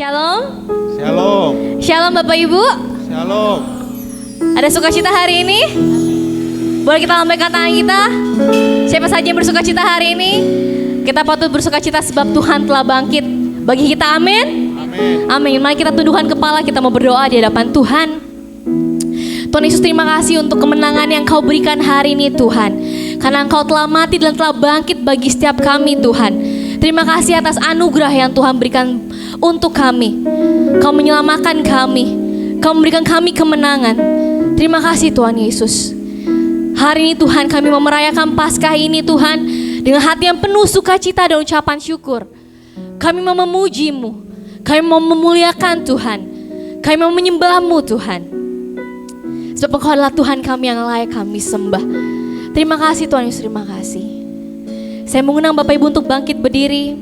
Shalom. Shalom. Shalom Bapak Ibu. Shalom. Ada sukacita hari ini? Boleh kita lambaikan tangan kita? Siapa saja yang bersukacita hari ini? Kita patut bersukacita sebab Tuhan telah bangkit bagi kita, amin? Amin. Mari kita tundukkan kepala, kita mau berdoa di hadapan Tuhan. Tuhan Yesus, terima kasih untuk kemenangan yang Kau berikan hari ini Tuhan. Karena Engkau telah mati dan telah bangkit bagi setiap kami Tuhan. Terima kasih atas anugerah yang Tuhan berikan untuk kami. Kau menyelamatkan kami. Kau memberikan kami kemenangan. Terima kasih Tuhan Yesus. Hari ini Tuhan kami mau merayakan Paskah ini Tuhan dengan hati yang penuh sukacita dan ucapan syukur. Kami mau memuji-Mu. Kami mau memuliakan Tuhan. Kami mau menyembah-Mu Tuhan. Sebab Engkau adalah Tuhan kami yang layak kami sembah. Terima kasih Tuhan Yesus, terima kasih. Saya mengundang Bapak Ibu untuk bangkit berdiri.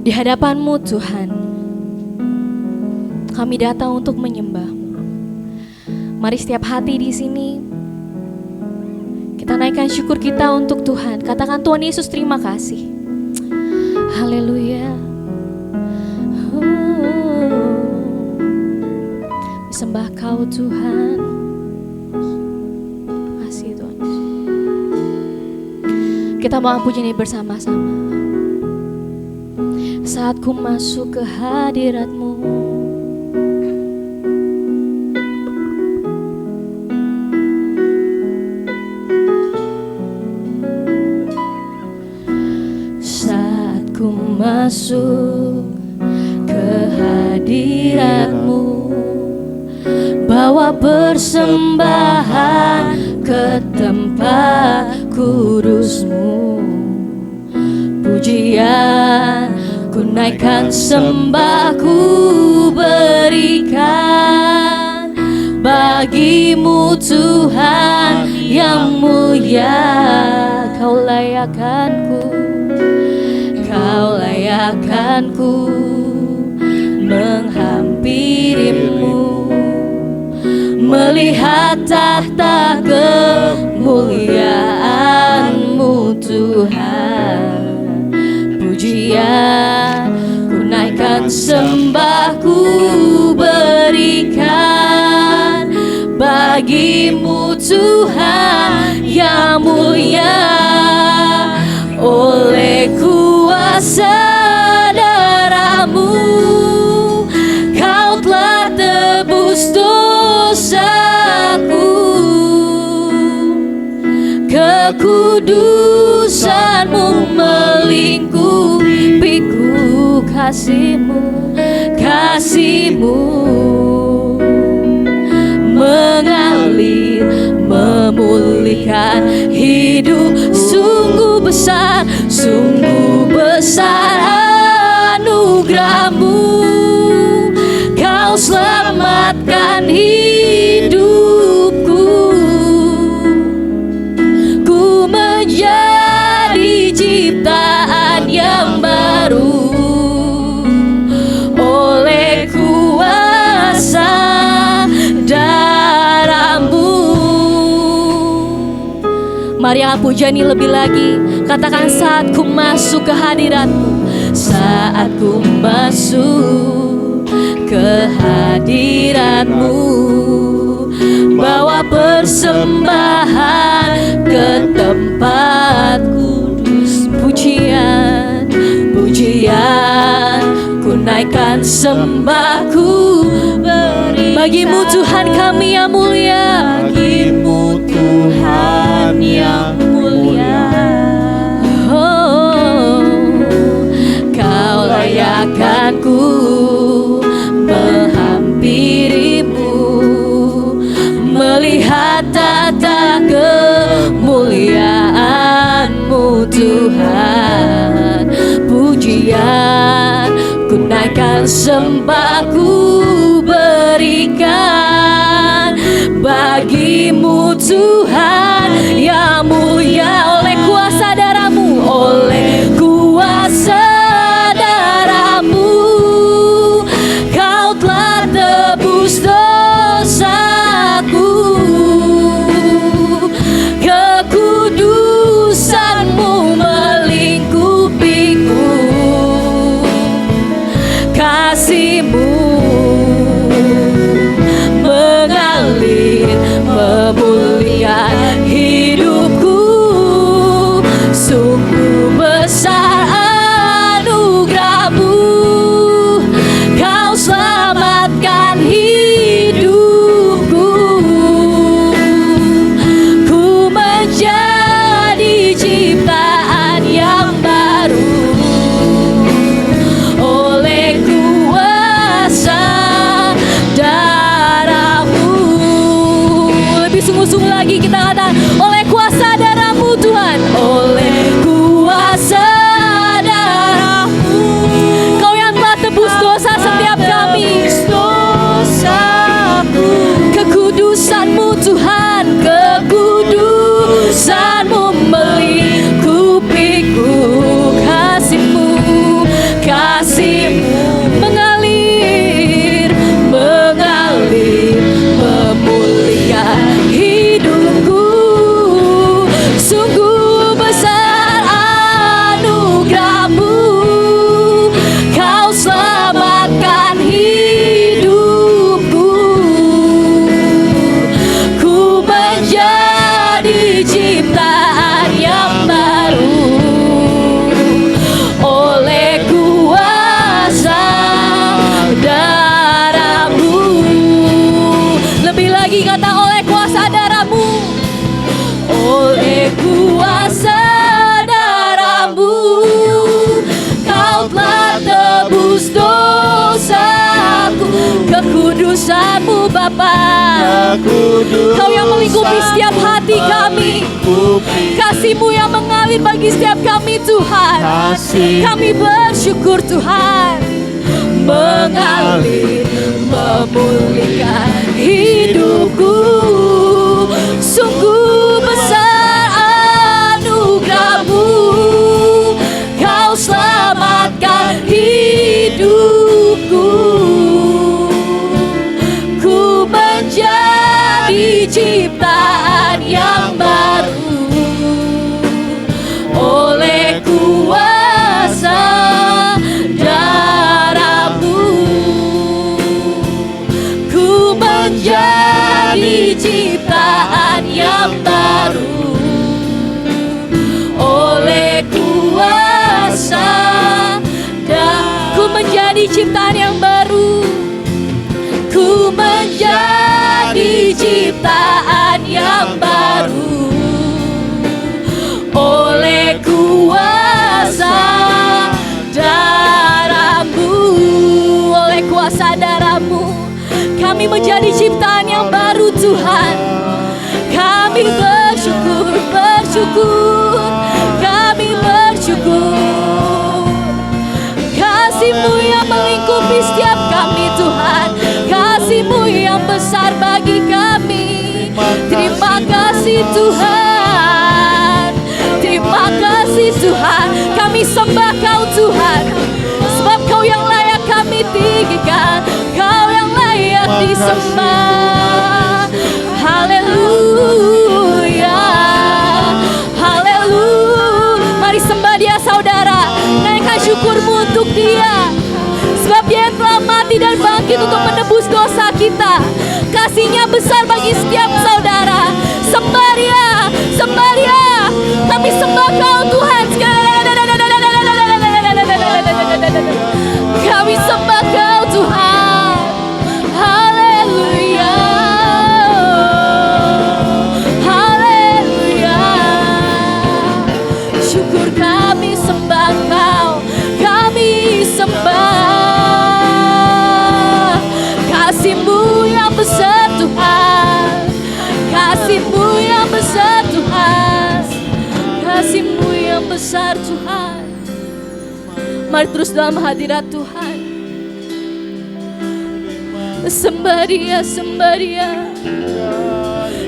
Di hadapan-Mu Tuhan, kami datang untuk menyembah-Mu. Mari setiap hati di sini kita naikkan syukur kita untuk Tuhan. Katakan, Tuhan Yesus terima kasih. Haleluya. Sembah Kau Tuhan. Terima kasih Tuhan. Kita mau puji ini bersama-sama. Saat ku masuk ke hadirat-Mu, saat ku masuk ke hadirat-Mu, bawa persembahan ke tempat kudus-Mu. Pujian ku naikkan, sembah ku berikan bagi-Mu Tuhan yang mulia. Kau layakkanku, Kau layakkanku menghampiri-Mu, melihat tahta kemuliaan-Mu Tuhan. Pujian ku naikkan, sembah ku berikan bagi-Mu Tuhan yang mulia. Oleh kuasa darah-Mu Kau telah tebus dosaku. Kekudusan-Mu melingkupiku, kasih-Mu, kasih-Mu mengalir, memulihkan hidup. Sungguh besar anugerah-Mu. Kau selamatkan hidupku. Ku menjadi ciptaan yang baru oleh kuasa darah-Mu. Mari angkat pujian ini lebih lagi. Katakan, saat ku masuk ke hadirat-Mu, saat ku masuk ke hadirat-Mu, bawa persembahan ke tempat kudus. Pujian, pujian ku naikkan, sembah ku berikan bagi-Mu Tuhan kami yang mulia. Bagi-Mu Tuhan yang mulia. Oh, Kau layakkanku menghampiri-Mu, melihat tata kemuliaan-Mu Tuhan. Pujian ku naikkan, sembah ku berikan bagi-Mu Tuhan yang mulia. Oleh kuasa darah-Mu, oleh kuasa darah-Mu Kau telah tebus dosaku. Kekudusan Bapa. Kekudusan Kau yang melingkupi setiap hati kami. Kasih-Mu yang mengalir bagi setiap kami Tuhan. Kami bersyukur Tuhan. Mengalir memulihkan hidupku. Sungguh besar anugerah-Mu. Kau selamatkan hidupku. Ku menjadi ciptaan yang baru oleh kuasa darah-Mu. Ku menjadi ciptaan yang baru oleh kuasa ku menjadi ciptaan yang baru. Ku menjadi ciptaan yang baru oleh kuasa darah-Mu. Oleh kuasa darah-Mu kami menjadi ciptaan yang baru Tuhan. Kami bersyukur, bersyukur. Kami bersyukur. Kasih-Mu yang melingkupi setiap kami Tuhan. Kasih-Mu yang besar bagi kami. Terima kasih Tuhan. Terima kasih Tuhan. Kami sembah Kau Tuhan. Sebab Kau yang layak kami tinggikan. Kau yang layak disembah. Haleluya. Haleluya. Mari sembah Dia saudara. Naikkan syukur-Mu untuk Dia. Sebab Dia yang telah mati dan bangkit untuk menebus dosa kita. Kasih-Nya besar bagi setiap saudara. Sembah Dia, sembah Dia. Kami sembah Kau Tuhan. Kami sembah Kau Tuhan. Haleluya. Haleluya. Syukur kami sembah Kau. Kami sembah. Kasih-Mu yang besar Tuhan. Kasih-Mu yang besar Tuhan. Kasih-Mu yang besar Tuhan. Mari terus dalam hadirat Tuhan. Sembah Dia, sembah Dia.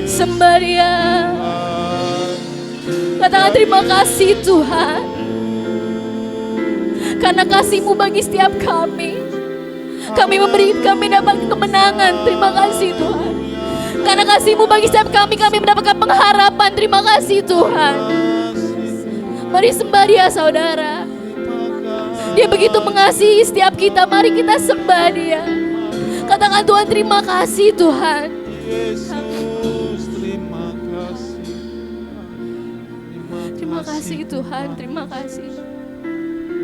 Sembah Dia. Katakan terima kasih Tuhan. Karena kasih-Mu bagi setiap kami. Kami dapat kemenangan. Terima kasih Tuhan. Karena kasih-Mu bagi setiap kami mendapatkan pengharapan. Terima kasih Tuhan. Mari sembah Dia saudara. Dia begitu mengasihi setiap kita. Mari kita sembah Dia. Katakan Tuhan terima kasih Tuhan. Terima kasih Tuhan. Terima kasih.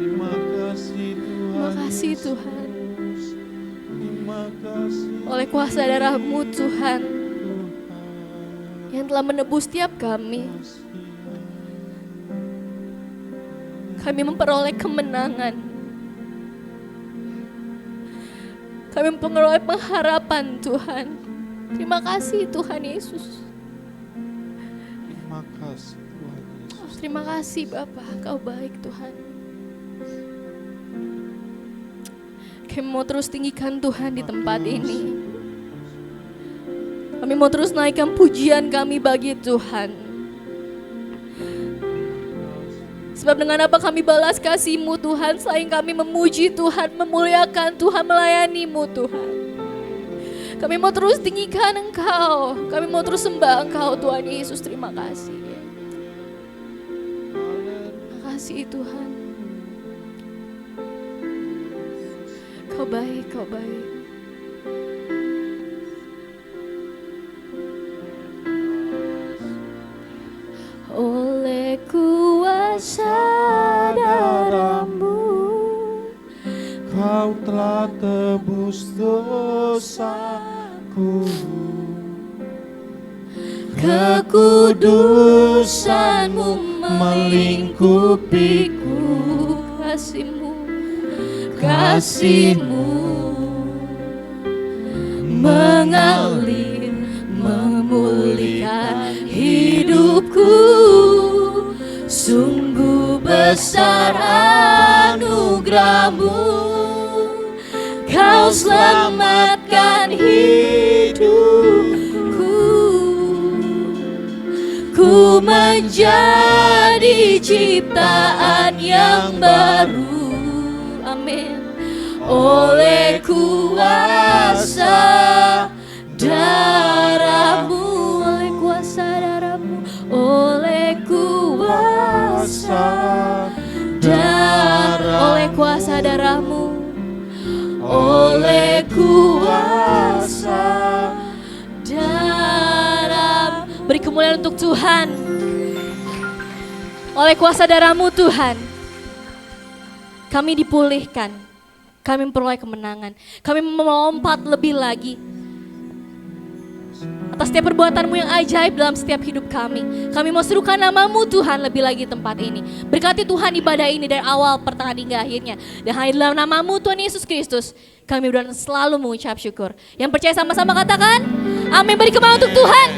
Terima kasih Tuhan. Oleh kuasa darah-Mu Tuhan yang telah menebus setiap kami. Kami memperoleh kemenangan. Kami memperoleh pengharapan Tuhan. Terima kasih Tuhan Yesus. Terima kasih Tuhan Yesus. Terima kasih Bapa, Kau baik Tuhan. Kami mau terus tinggikan Tuhan di tempat ini. Kami mau terus naikkan pujian kami bagi Tuhan. Sebab dengan apa kami balas kasih-Mu Tuhan, selain kami memuji Tuhan, memuliakan Tuhan, melayani-Mu Tuhan. Kami mau terus tinggikan Engkau, kami mau terus sembah Engkau Tuhan Yesus. Terima kasih. Terima kasih Tuhan. Kau baik, Kau baik. Oleh kuasa darah-Mu, Kau telah tebus dosaku. Kekudusan-Mu melingkupiku. Kasih-Mu, kasih-Mu mengalir, memulihkan hidupku. Sungguh besar anugerah-Mu, Kau selamatkan hidupku. Ku menjadi ciptaan yang baru. Amin. Oleh kuasa darah-Mu, oleh kuasa darah-Mu, oleh kuasa darah, oleh kuasa darah-Mu, oleh kuasa darah. Beri kemuliaan untuk Tuhan. Oleh kuasa darah-Mu Tuhan, kami dipulihkan, kami memperoleh kemenangan, kami melompat lebih lagi atas setiap perbuatan-Mu yang ajaib dalam setiap hidup kami. Kami mau serukan nama-Mu Tuhan lebih lagi di tempat ini. Berkati Tuhan ibadah ini dari awal, pertengahan hingga akhirnya. Dan hanya dalam nama-Mu Tuhan Yesus Kristus, kami berdoa selalu mengucap syukur. Yang percaya sama-sama katakan, amin. Beri kemuliaan untuk Tuhan.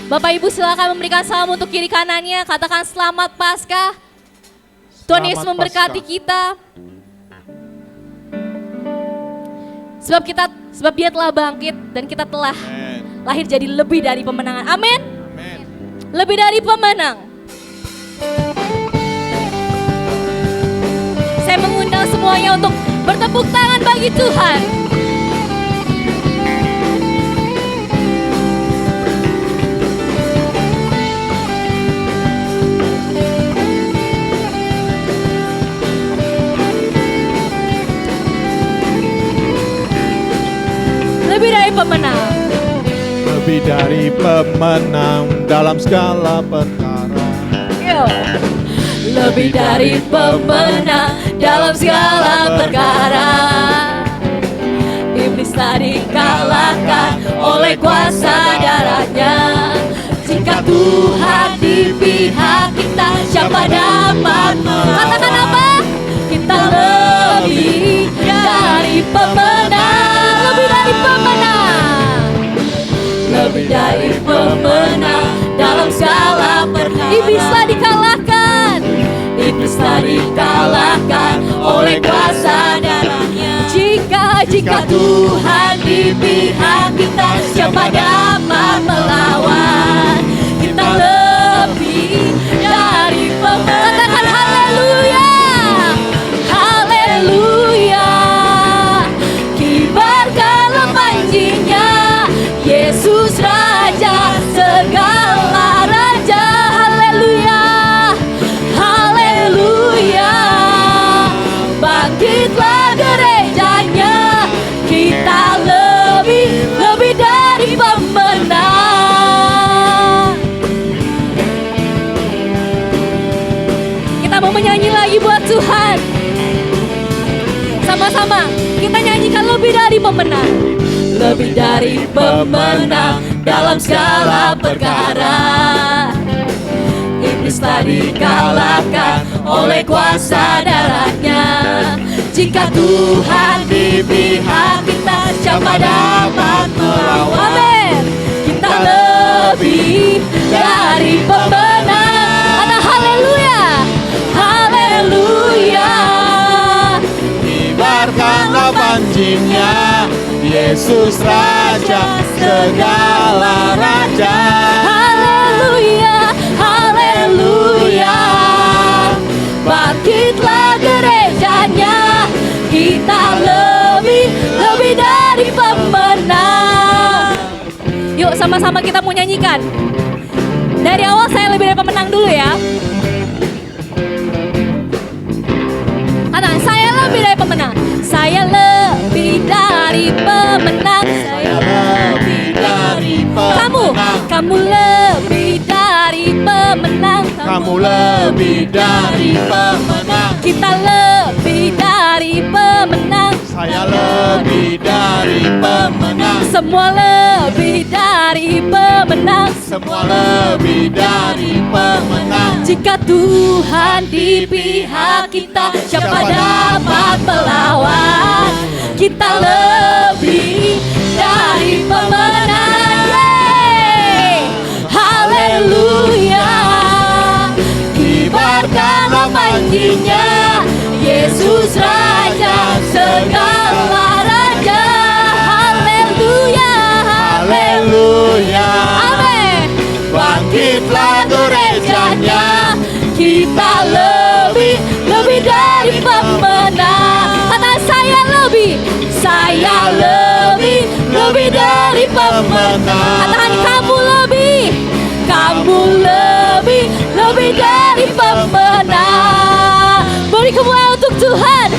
Bapak Ibu silakan memberikan salam untuk kiri kanannya. Katakan selamat Paskah. Tuhan Yesus memberkati kita. Sebab Dia telah bangkit dan kita telah lahir jadi lebih dari pemenangan. Amin. Lebih dari pemenang. Saya mengundang semuanya untuk bertepuk tangan bagi Tuhan. Lebih dari pemenang. Lebih dari pemenang dalam segala perkara. Yo. Lebih dari pemenang dalam segala perkara. Iblis telah dikalahkan oleh kuasa darah-Nya. Jika Tuhan di pihak kita, siapa dapat melawan? Katakan apa? Kita lebih dari pemenang. Lebih dari pemenang. Lebih dari pemenang dalam segala perkara. Iblis telah dikalahkan. Iblis telah dikalahkan oleh kuasa darah-Nya. Jika Tuhan di pihak kita, siapa dapat melawan? Kita lebih dari pemenang. Katakan haleluya. Haleluya. Kibarkanlah panjinya, Yesus Raja segala raja. Haleluya. Haleluya. Bangkitlah gerejanya, kita lebih dari pemenang. Kita mau menyanyi lagi buat Tuhan. Sama-sama kita nyanyikan lebih dari pemenang. Lebih dari pemenang dalam segala perkara. Iblis telah dikalahkan oleh kuasa darah-Nya. Jika Tuhan di pihak kita, siapa dapat melawan? Amin. Kita lebih dari pemenang. Ada haleluya. Haleluya. Kibarkanlah panjinya, Yesus Raja segala raja. Haleluya. Haleluya. Bangkitlah gerejanya, kita lebih dari pemenang. Yuk sama-sama kita mau nyanyikan. Dari awal saya lebih dari pemenang dulu ya. Kata saya lebih dari pemenang. Saya lebih dari pemenang. Saya lebih dari pemenang. Kamu lebih dari pemenang. Kamu lebih dari pemenang. Kita lebih dari pemenang. Saya lebih dari pemenang. Semua lebih dari pemenang. Semua lebih dari pemenang. Jika Tuhan di pihak kita, siapa dapat melawan? Kita lebih dari pemenang. Haleluya. Kibarkanlah panjinya, Yesus Raja segala raja. Haleluya. Haleluya. Amin. Bangkitlah gerejanya, Kita lebih dari pemenang. Kata saya lebih dari pemenang. Katakan kamu lebih dari pemenang. Beri kemuliaan untuk Tuhan.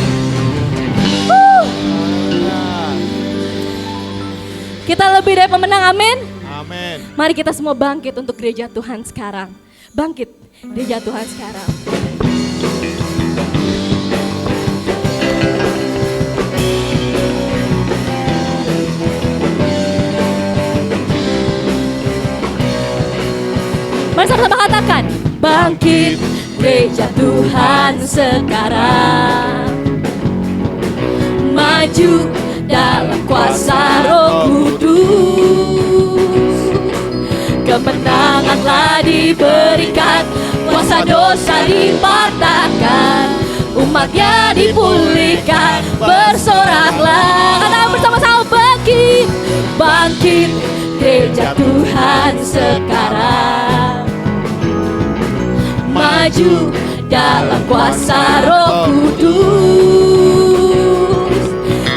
Kita lebih dari pemenang, amin. Amin. Mari kita semua bangkit untuk gereja Tuhan sekarang. Bangkit gereja Tuhan sekarang. Mari sama-sama katakan, bangkit gereja Tuhan sekarang. Maju dalam kuasa Roh Kudus. Kemenangan telah diberikan, kuasa dosa dipatahkan, umatnya dipulihkan, bersoraklah. Katakan bersama-sama, bangkit, bangkit gereja Tuhan sekarang. Maju dalam kuasa Roh Kudus.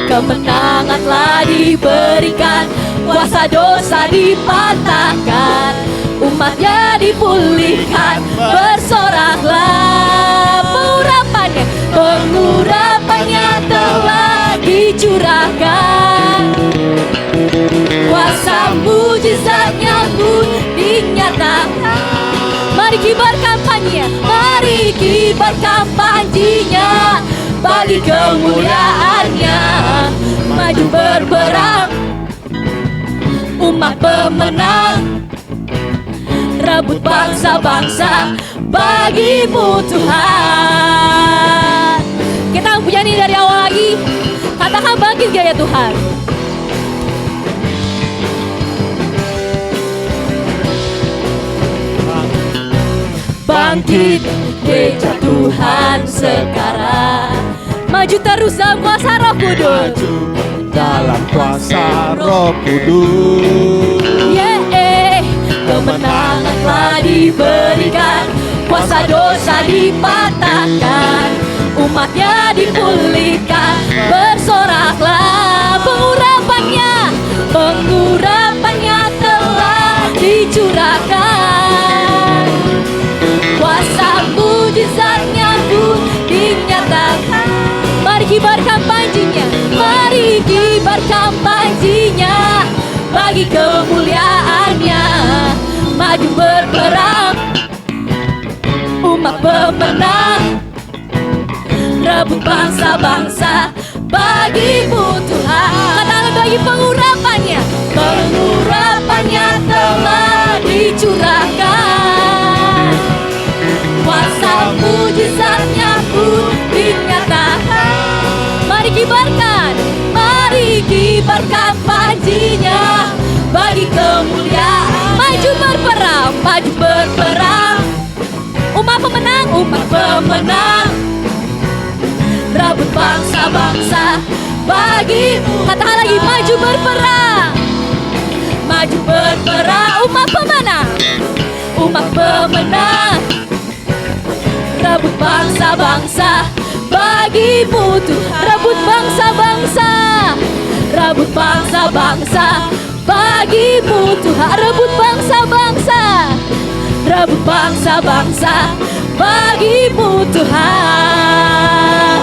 Kemenangan telah diberikan, kuasa dosa dipatahkan, umatnya dipulihkan, bersoraklah. Pengurapannya telah dicurahkan, kuasa mujizatnya pun dinyatakan. Mari kibarkan panjinya, mari kibarkan panjinya, bagi kemuliaannya. Maju berperang, umat pemenang, rebut bangsa-bangsa bagimu Tuhan. Kita punya ini dari awal lagi. Katakan bangkit gaya Tuhan. Bangkit gereja Tuhan sekarang. Maju terus dalam kuasa Roh Kudus. Maju dalam kuasa Roh Kudus. Kemenangan telah diberikan, kuasa dosa dipatahkan, umatnya dipulihkan, bersoraklah. Pengurapannya telah dicurahkan, kuasa mujizatnya pun dinyatakan. Mari kibarkan panjinya, mari kibarkan panjinya, bagi kemuliaannya. Maju berperang, umat pemenang, rebut bangsa-bangsa bagimu Tuhan. Katakan bagi pengurapannya, pengurapannya telah dicurahkan, kuasa mujizatnya pun dinyatakan. Mari kibarkan panjinya, bagi kemuliaan. Maju berperang, umat pemenang, rebut bangsa-bangsa bagimu. Katakan lagi, maju berperang, umat pemenang, rebut bangsa-bangsa bagimu Tuhan. Rebut bangsa-bangsa bagimu Tuhan. Rebut bangsa-bangsa bagimu Tuhan.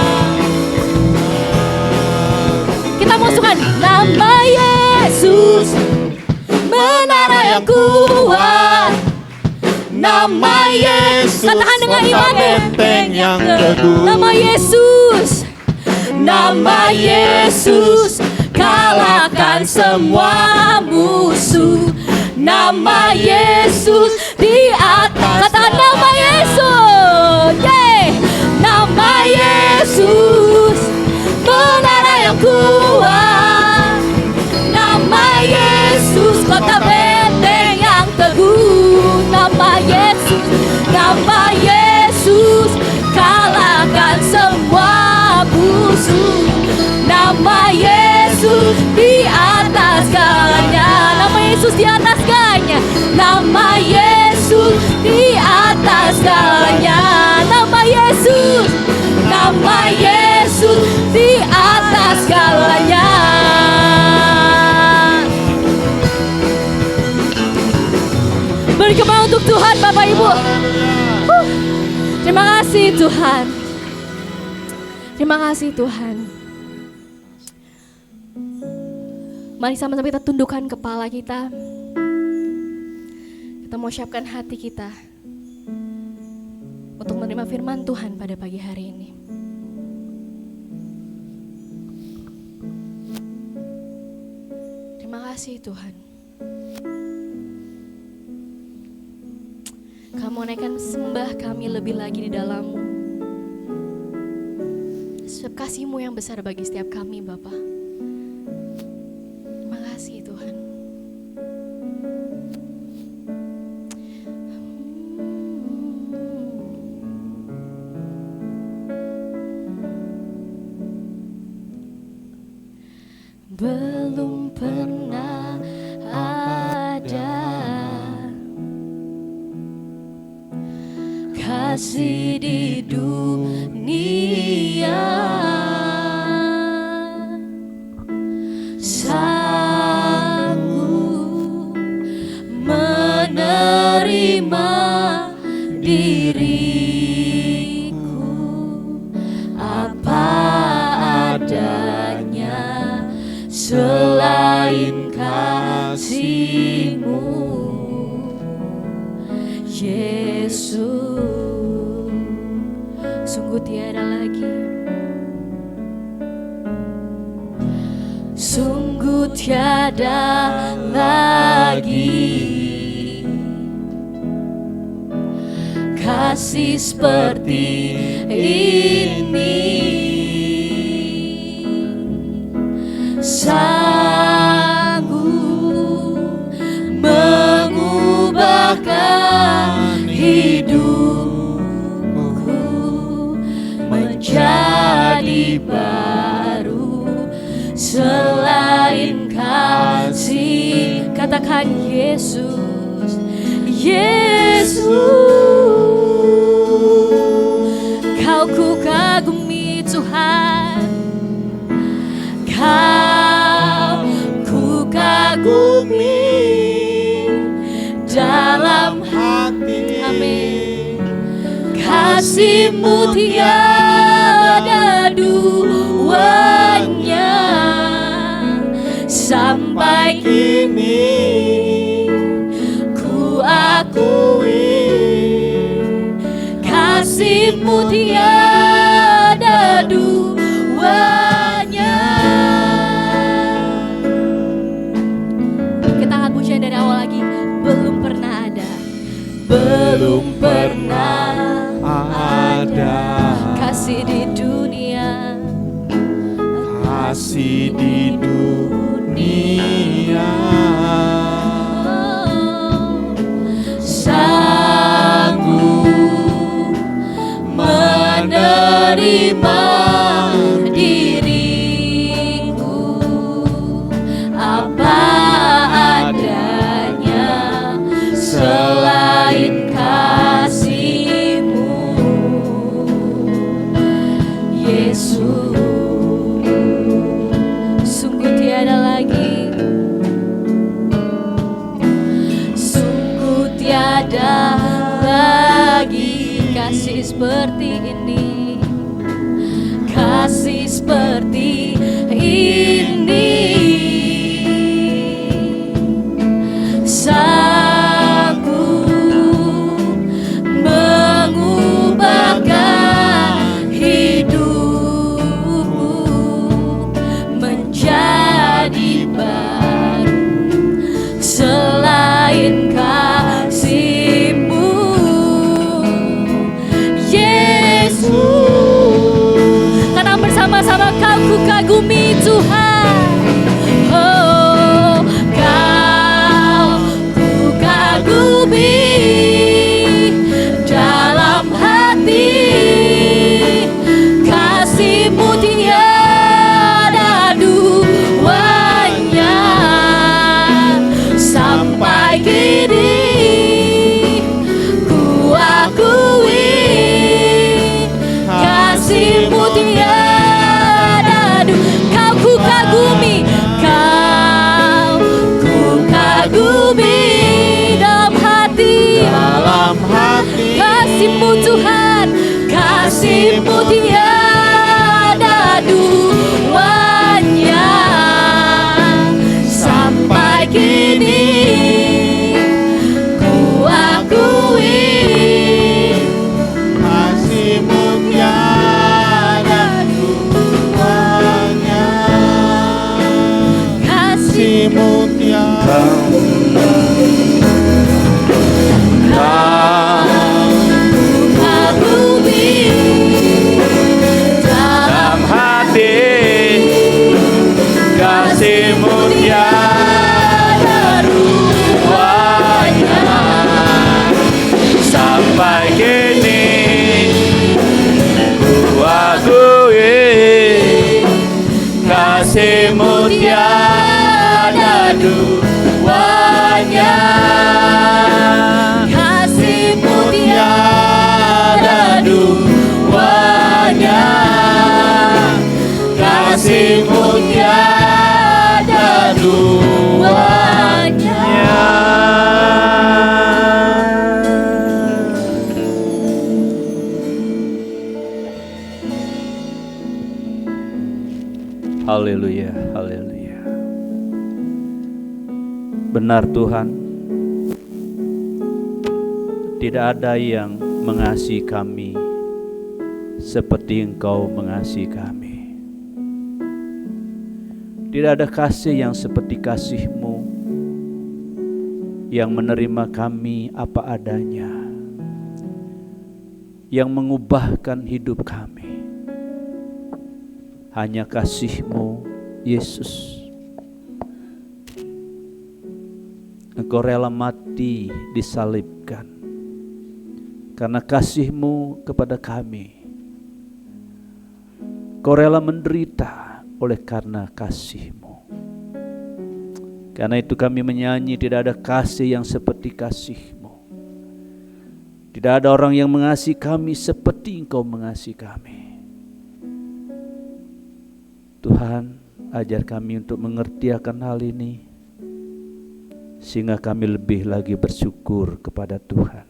Kita musuhkan nama Yesus, menara yang kuat. Nama Yesus, Katakan dengan imanmu, benteng yang teguh. Nama Yesus, nama Yesus, kalahkan semua musuh. Nama Yesus di atas. Katakan nama Yesus. Nama Yesus di atas segalanya. Nama Yesus di atas segalanya. Nama Yesus di atas segalanya. Nama Yesus. Nama Yesus di atas segalanya. Berkembang untuk Tuhan Bapak Ibu. Terima kasih Tuhan. Terima kasih Tuhan. Mari sama-sama kita tundukkan kepala kita. Kita mau siapkan hati kita untuk menerima firman Tuhan pada pagi hari ini. Terima kasih Tuhan. Kamu naikkan sembah kami lebih lagi di dalam-Mu. Sebab kasih-Mu yang besar bagi setiap kami Bapa. Terima kasih Tuhan. Belum pernah ada kasih di dunia sanggup menerima diriku apa adanya selain kasih-Mu Yesus. Sungguh tiada lagi, sungguh tiada lagi kasih seperti ini, sanggup mengubahkan hidupku menjadi baru selain kasih. Katakan Yesus, Yesus, Kau ku kagumi Tuhan, Kau ku kagumi dalam hati. Amin. Kasih-Mu tiada duanya sampai kini ku akui. Kasih-Mu tiada duanya. Kita akan pujian dari awal lagi. Belum pernah ada, belum pernah ada kasih di dunia, kasih di dunia sanggup menerima diriku apa adanya selain kasih-Mu Yesus. Sungguh tiada lagi, sungguh tiada lagi kasih seperti ini, kasih seperti ini, sanggup mengubahkan hidupku menjadi baru selain kasih-Mu Yesus. Karena bersama-sama Kau ku kagumi Tuhan, oh Kau ku kagumi dalam hati. Kasih-Mu tiada kasih-Mu Tuhan, kasih-Mu tiada duanya. Sampai kini ku akui kasih-Mu tiada duanya. Kasih-Mu tiada dalam hati. Kasih-Mu tiada duanya. Sampai kini ku akui kasih-Mu tiada duanya. Kasih-Mu tiada duanya. Kasih-Mu tiada duanya. Haleluya, haleluya. Benar Tuhan, tidak ada yang mengasihi kami seperti Engkau mengasihi kami. Tidak ada kasih yang seperti kasih-Mu yang menerima kami apa adanya, yang mengubahkan hidup kami. Hanya kasih-Mu, Yesus. Engkau rela mati disalibkan karena kasih-Mu kepada kami. Engkau rela menderita oleh karena kasih-Mu. Karena itu kami menyanyi, tidak ada kasih yang seperti kasih-Mu. Tidak ada orang yang mengasihi kami seperti Engkau mengasihi kami. Tuhan, ajar kami untuk mengerti akan hal ini, sehingga kami lebih lagi bersyukur kepada Tuhan.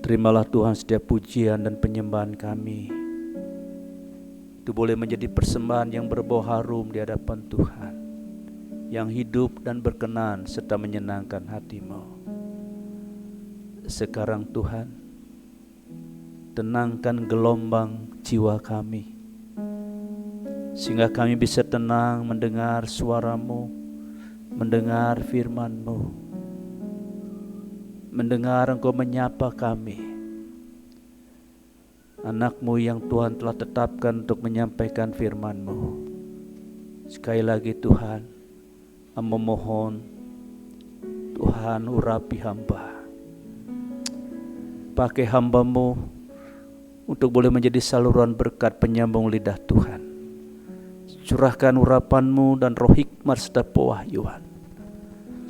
Terimalah Tuhan setiap pujian dan penyembahan kami. Itu boleh menjadi persembahan yang berbau harum di hadapan Tuhan, yang hidup dan berkenan serta menyenangkan hati-Mu. Sekarang Tuhan, tenangkan gelombang jiwa kami, sehingga kami bisa tenang mendengar suara-Mu, mendengar firman-Mu, mendengar Engkau menyapa kami, anak-Mu yang Tuhan telah tetapkan untuk menyampaikan firman-Mu. Sekali lagi Tuhan, hamba mohon, Tuhan urapi hamba, pakai hamba-Mu untuk boleh menjadi saluran berkat penyambung lidah Tuhan. Curahkan urapan-Mu dan roh hikmat serta pewahyuan,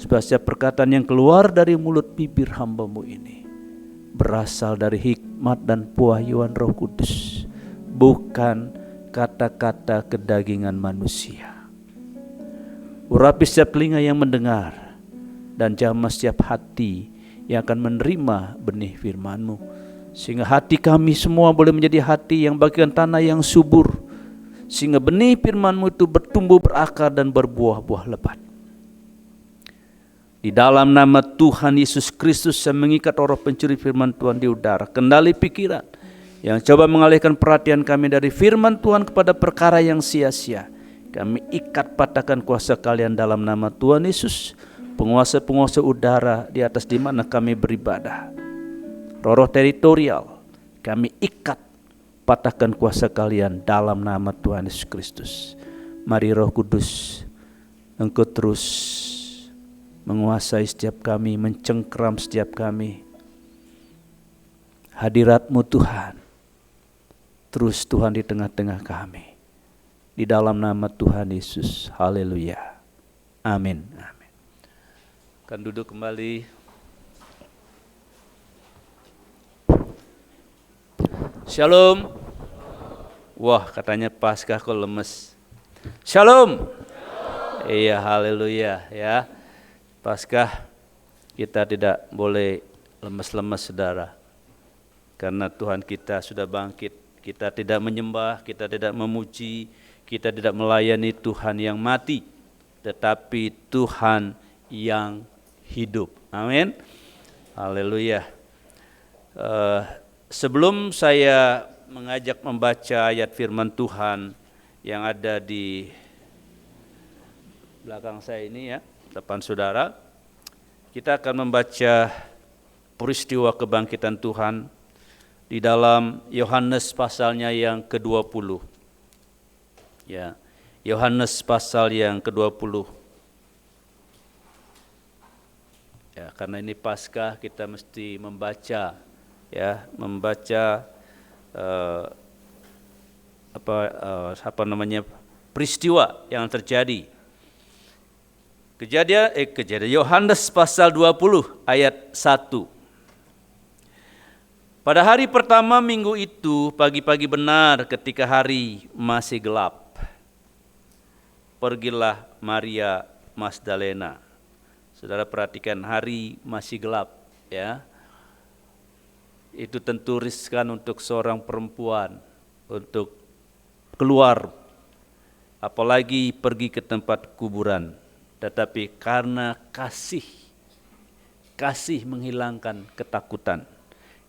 supaya setiap perkataan yang keluar dari mulut bibir hamba-Mu ini berasal dari hikmat dan pewahyuan Roh Kudus, bukan kata-kata kedagingan manusia. Urapi setiap telinga yang mendengar, dan jamah setiap hati yang akan menerima benih firman-Mu, sehingga hati kami semua boleh menjadi hati yang bagikan tanah yang subur, sehingga benih firman-Mu itu bertumbuh, berakar, dan berbuah-buah lebat. Di dalam nama Tuhan Yesus Kristus, saya mengikat roh pencuri firman Tuhan di udara, kendali pikiran yang coba mengalihkan perhatian kami dari firman Tuhan kepada perkara yang sia-sia. Kami ikat, patahkan kuasa kalian dalam nama Tuhan Yesus, penguasa-penguasa udara di atas di mana kami beribadah. Roh-roh teritorial, kami ikat, patahkan kuasa kalian dalam nama Tuhan Yesus Kristus. Mari Roh Kudus, Engkau terus menguasai setiap kami, mencengkeram setiap kami. Hadirat-Mu Tuhan, terus Tuhan di tengah-tengah kami. Di dalam nama Tuhan Yesus, haleluya, amin, amin. Akan duduk kembali. Shalom. Wah, katanya Paskah kok lemes. Shalom. Iya, haleluya ya. Paskah kita tidak boleh lemas-lemas saudara. Karena Tuhan kita sudah bangkit. Kita tidak menyembah, kita tidak memuji, kita tidak melayani Tuhan yang mati, tetapi Tuhan yang hidup. Amin. Haleluya. Sebelum saya mengajak membaca ayat firman Tuhan yang ada di belakang saya ini ya, depan saudara, kita akan membaca peristiwa kebangkitan Tuhan di dalam Yohanes pasalnya yang ke-20. Ya, Yohanes pasal yang ke-20. Ya, karena ini Paskah kita mesti membaca peristiwa yang terjadi. Kejadian Yohanes pasal 20 ayat 1. Pada hari pertama minggu itu, pagi-pagi benar ketika hari masih gelap, pergilah Maria Magdalena. Saudara perhatikan, hari masih gelap ya. Itu tentu riskan untuk seorang perempuan untuk keluar, apalagi pergi ke tempat kuburan. Tetapi karena kasih menghilangkan ketakutan.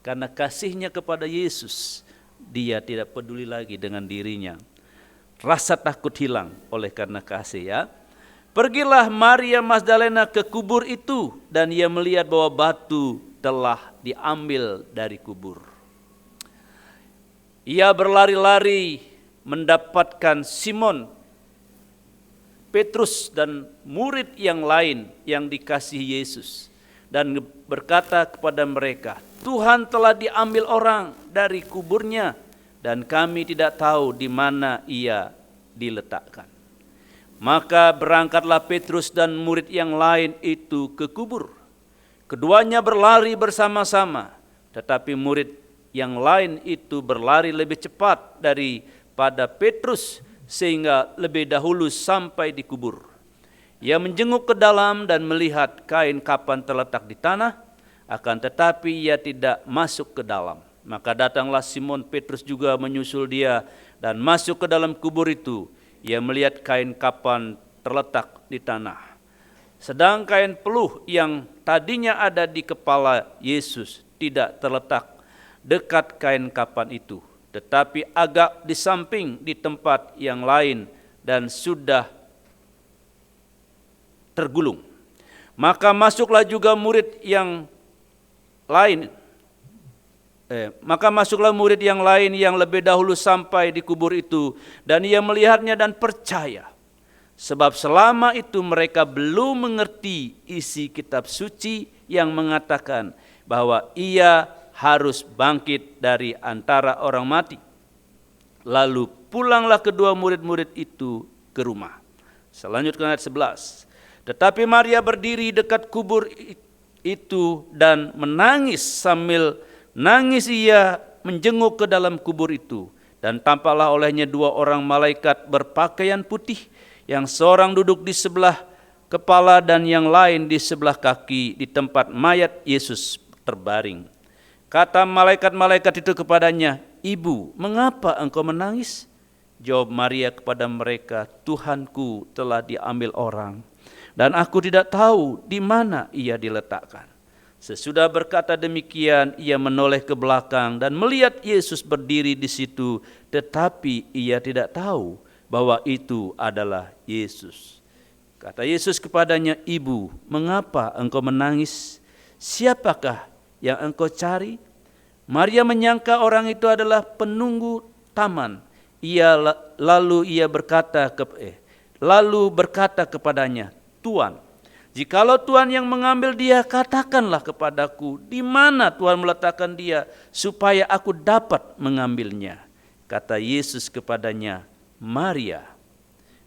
Karena kasihnya kepada Yesus, dia tidak peduli lagi dengan dirinya. Rasa takut hilang oleh karena kasih ya. Pergilah Maria Magdalena ke kubur itu dan ia melihat bahwa batu telah diambil dari kubur. Ia berlari-lari mendapatkan Simon, Petrus dan murid yang lain yang dikasihi Yesus dan berkata kepada mereka, Tuhan telah diambil orang dari kuburnya dan kami tidak tahu di mana ia diletakkan. Maka berangkatlah Petrus dan murid yang lain itu ke kubur. Keduanya berlari bersama-sama, tetapi murid yang lain itu berlari lebih cepat daripada Petrus sehingga lebih dahulu sampai di kubur. Ia menjenguk ke dalam dan melihat kain kapan terletak di tanah, akan tetapi ia tidak masuk ke dalam. Maka datanglah Simon Petrus juga menyusul dia dan masuk ke dalam kubur itu. Ia melihat kain kapan terletak di tanah. Sedang kain peluh yang tadinya ada di kepala Yesus tidak terletak dekat kain kapan itu, tetapi agak di samping di tempat yang lain dan sudah tergulung. Maka masuklah juga murid yang lain. Maka masuklah murid yang lain yang lebih dahulu sampai di kubur itu dan ia melihatnya dan percaya. Sebab selama itu mereka belum mengerti isi kitab suci yang mengatakan bahwa ia harus bangkit dari antara orang mati. Lalu pulanglah kedua murid-murid itu ke rumah. Selanjutnya ayat 11. Tetapi Maria berdiri dekat kubur itu dan menangis. Sambil nangis ia menjenguk ke dalam kubur itu. Dan tampaklah olehnya dua orang malaikat berpakaian putih, yang seorang duduk di sebelah kepala dan yang lain di sebelah kaki di tempat mayat Yesus terbaring. Kata malaikat-malaikat itu kepadanya, Ibu, mengapa engkau menangis? Jawab Maria kepada mereka, Tuhanku telah diambil orang, dan aku tidak tahu di mana ia diletakkan. Sesudah berkata demikian, ia menoleh ke belakang dan melihat Yesus berdiri di situ, tetapi ia tidak tahu bahwa itu adalah Yesus. Kata Yesus kepadanya, Ibu, mengapa engkau menangis? Siapakah yang engkau cari? Maria menyangka orang itu adalah penunggu taman. Lalu berkata kepadanya, Tuan, jikalau Tuhan yang mengambil dia, katakanlah kepadaku di mana Tuhan meletakkan dia, supaya aku dapat mengambilnya. Kata Yesus kepadanya, Maria.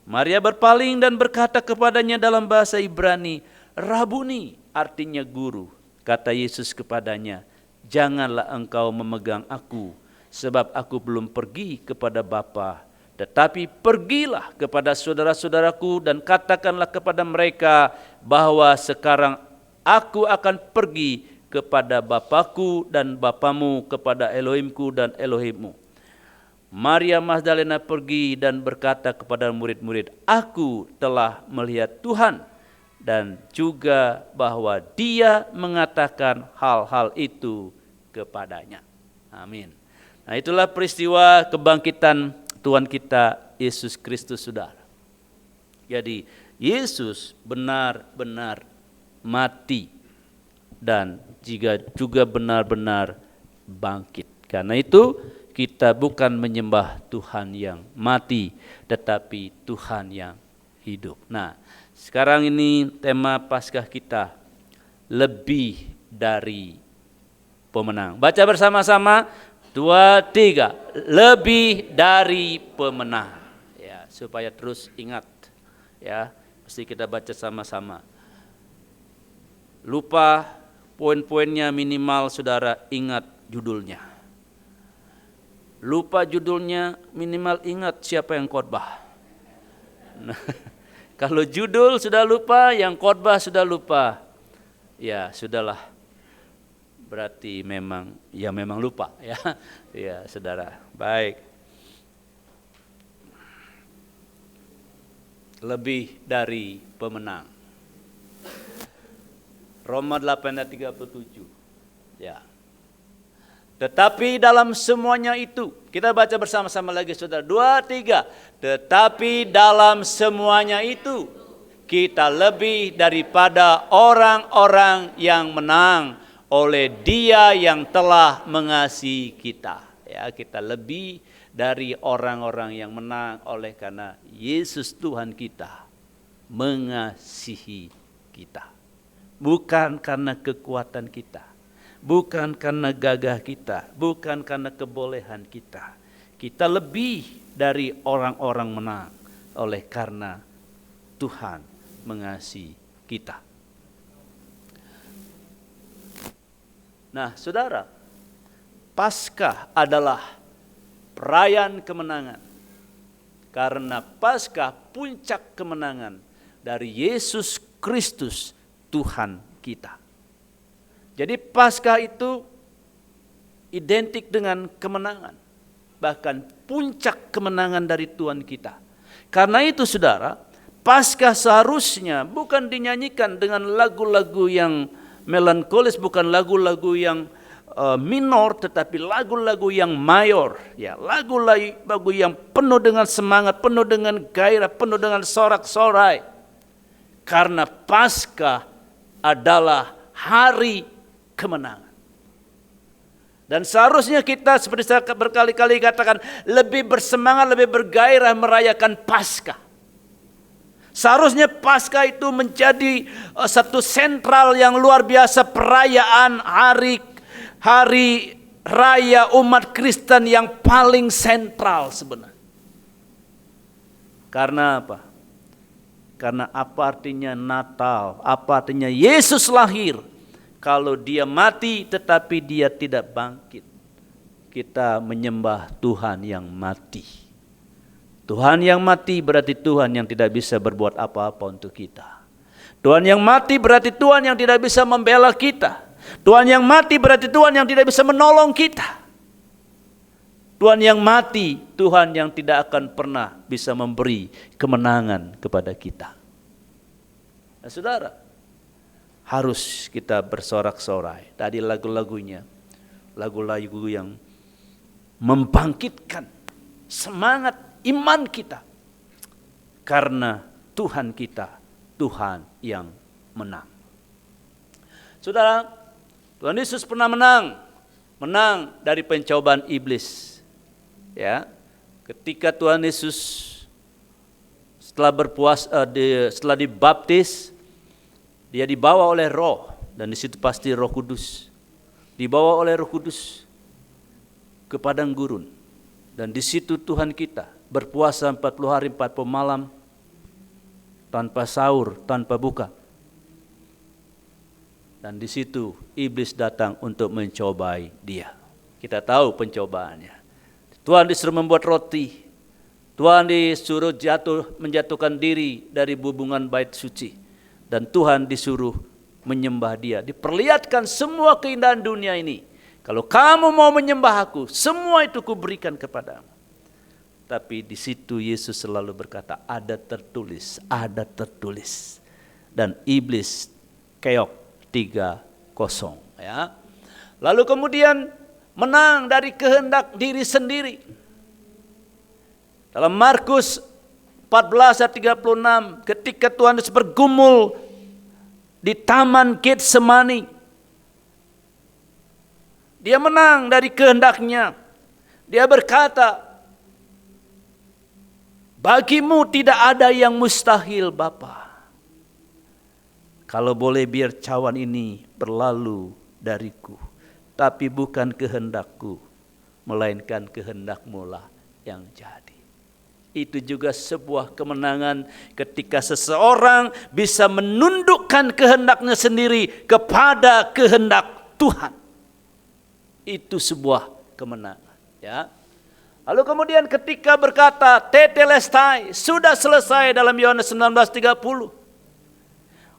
Maria berpaling dan berkata kepadanya dalam bahasa Ibrani, Rabuni, artinya guru. Kata Yesus kepadanya, janganlah engkau memegang aku, sebab aku belum pergi kepada Bapa. Tetapi pergilah kepada saudara-saudaraku dan katakanlah kepada mereka bahwa sekarang aku akan pergi kepada Bapakku dan Bapamu, kepada Elohimku dan Elohimmu. Maria Magdalena pergi dan berkata kepada murid-murid, aku telah melihat Tuhan, dan juga bahwa Dia mengatakan hal-hal itu kepadanya. Amin. Nah, itulah peristiwa kebangkitan Tuhan kita Yesus Kristus, saudara. Jadi Yesus benar-benar mati dan juga benar-benar bangkit. Karena itu kita bukan menyembah Tuhan yang mati, tetapi Tuhan yang hidup. Nah, sekarang ini tema Paskah kita, lebih dari pemenang. Baca bersama-sama, 2, 3, lebih dari pemenang. Ya, supaya terus ingat. Ya, mesti kita baca sama-sama. Lupa poin-poinnya, minimal saudara ingat judulnya. Lupa judulnya, minimal ingat siapa yang khotbah. Nah, kalau judul sudah lupa, yang khotbah sudah lupa, ya sudahlah. Berarti memang lupa ya. Ya, saudara. Baik. Lebih dari pemenang. Roma 8 ayat 37. Ya. Tetapi dalam semuanya itu, kita baca bersama-sama lagi saudara. 2, 3. Tetapi dalam semuanya itu, kita lebih daripada orang-orang yang menang oleh Dia yang telah mengasihi kita. Ya, kita lebih dari orang-orang yang menang oleh karena Yesus Tuhan kita mengasihi kita. Bukan karena kekuatan kita, bukan karena gagah kita, bukan karena kebolehan kita. Kita lebih dari orang-orang menang oleh karena Tuhan mengasihi kita. Nah, saudara, Paskah adalah perayaan kemenangan. Karena Paskah puncak kemenangan dari Yesus Kristus Tuhan kita. Jadi Paskah itu identik dengan kemenangan. Bahkan puncak kemenangan dari Tuhan kita. Karena itu saudara, Paskah seharusnya bukan dinyanyikan dengan lagu-lagu yang melankolis, bukan lagu-lagu yang minor, tetapi lagu-lagu yang mayor, ya, lagu-lagu yang penuh dengan semangat, penuh dengan gairah, penuh dengan sorak-sorai. Karena Paskah adalah hari kemenangan. Dan seharusnya kita, seperti saya berkali-kali katakan, lebih bersemangat, lebih bergairah merayakan Paskah. Seharusnya Paskah itu menjadi satu sentral yang luar biasa, perayaan hari raya umat Kristen yang paling sentral sebenarnya. Karena apa? Karena apa artinya Natal? Apa artinya Yesus lahir? Kalau Dia mati tetapi Dia tidak bangkit, kita menyembah Tuhan yang mati. Tuhan yang mati berarti Tuhan yang tidak bisa berbuat apa-apa untuk kita. Tuhan yang mati berarti Tuhan yang tidak bisa membela kita. Tuhan yang mati berarti Tuhan yang tidak bisa menolong kita. Tuhan yang mati, Tuhan yang tidak akan pernah bisa memberi kemenangan kepada kita. Nah, saudara, harus kita bersorak-sorai. Tadi lagu-lagunya, lagu-lagu yang membangkitkan semangat iman kita. Karena Tuhan kita, Tuhan yang menang. Saudara, Tuhan Yesus pernah menang dari pencobaan iblis. Ya, ketika Tuhan Yesus setelah dibaptis, Dia dibawa oleh Roh, dan di situ pasti Roh Kudus. Dibawa oleh Roh Kudus ke padang gurun, dan di situ Tuhan kita berpuasa 40 hari 40 malam tanpa sahur, tanpa buka. Dan di situ iblis datang untuk mencobai Dia. Kita tahu pencobaannya. Tuhan disuruh membuat roti. Tuhan disuruh menjatuhkan diri dari hubungan bait suci. Dan Tuhan disuruh menyembah Dia. Diperlihatkan semua keindahan dunia ini. Kalau kamu mau menyembah Aku, semua itu Kuberikan kepadamu. Tapi di situ Yesus selalu berkata, ada tertulis, ada tertulis. Dan iblis keok 3-0, ya. Lalu kemudian menang dari kehendak diri sendiri. Dalam Markus 14 ayat 36, ketika Tuhan Yesus bergumul di Taman Getsemani, Dia menang dari kehendaknya. Dia berkata, bagimu tidak ada yang mustahil Bapa. Kalau boleh biar cawan ini berlalu dariku. Tapi bukan kehendakku, melainkan kehendak-Mu lah yang jadi. Itu juga sebuah kemenangan ketika seseorang bisa menundukkan kehendaknya sendiri kepada kehendak Tuhan. Itu sebuah kemenangan, ya. Lalu kemudian ketika berkata tetelestai, sudah selesai dalam Yohanes 19:30.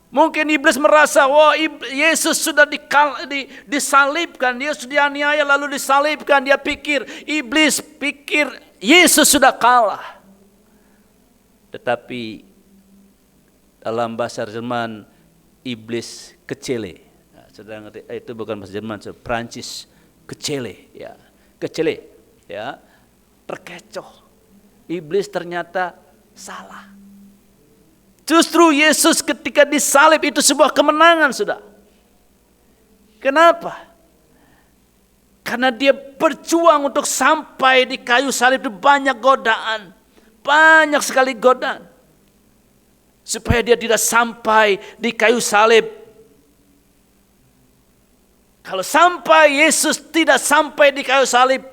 Mungkin iblis merasa, wah Yesus sudah disalibkan, Yesus dianiaya lalu disalibkan. Dia pikir, iblis pikir Yesus sudah kalah. Tetapi dalam bahasa Jerman, iblis kecele. Nah, sedang itu bukan bahasa Jerman, Prancis, kecele, ya, kecele, ya, terkecoh. Iblis ternyata salah. Justru Yesus ketika disalib itu sebuah kemenangan, sudah. Kenapa? Karena Dia berjuang untuk sampai di kayu salib itu banyak godaan. Banyak sekali godaan. Supaya Dia tidak sampai di kayu salib. Kalau sampai Yesus tidak sampai di kayu salib,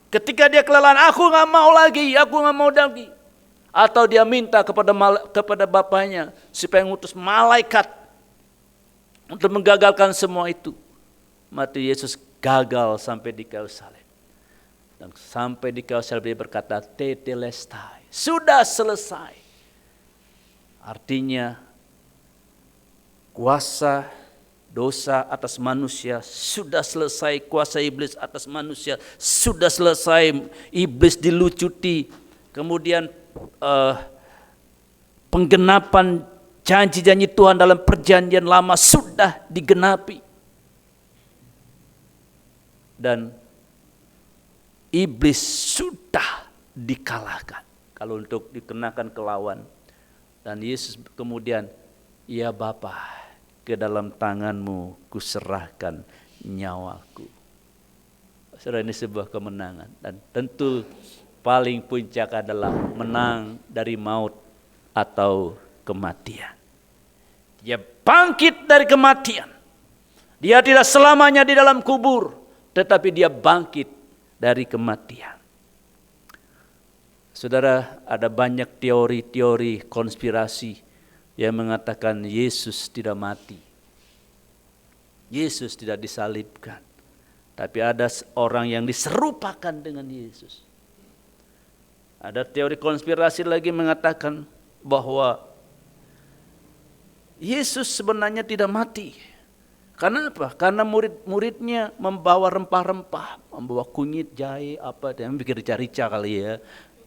ketika Dia kelelahan, aku gak mau lagi, aku gak mau lagi. Atau Dia minta kepada Bapaknya supaya mengutus malaikat untuk menggagalkan semua itu. Mati Yesus gagal sampai di kayu salib. Dan sampai di kayu salib Dia berkata, tetelestai, sudah selesai. Artinya kuasa dosa atas manusia sudah selesai, kuasa iblis atas manusia sudah selesai. Iblis dilucuti. Kemudian penggenapan janji-janji Tuhan dalam perjanjian lama sudah digenapi. Dan iblis sudah dikalahkan. Kalau untuk dikenakan ke lawan. Dan Yesus kemudian, ya Bapa, ke dalam tangan-Mu kuserahkan nyawaku. Saudara, ini sebuah kemenangan. Dan tentu paling puncak adalah menang dari maut atau kematian. Dia bangkit dari kematian. Dia tidak selamanya di dalam kubur, tetapi Dia bangkit dari kematian. Saudara, ada banyak teori-teori konspirasi yang mengatakan Yesus tidak mati. Yesus tidak disalibkan. Tapi ada orang yang diserupakan dengan Yesus. Ada teori konspirasi lagi mengatakan bahwa Yesus sebenarnya tidak mati. Karena apa? Karena murid-muridnya membawa rempah-rempah, membawa kunyit, jahe, apa, dia pikir rica-rica kali ya.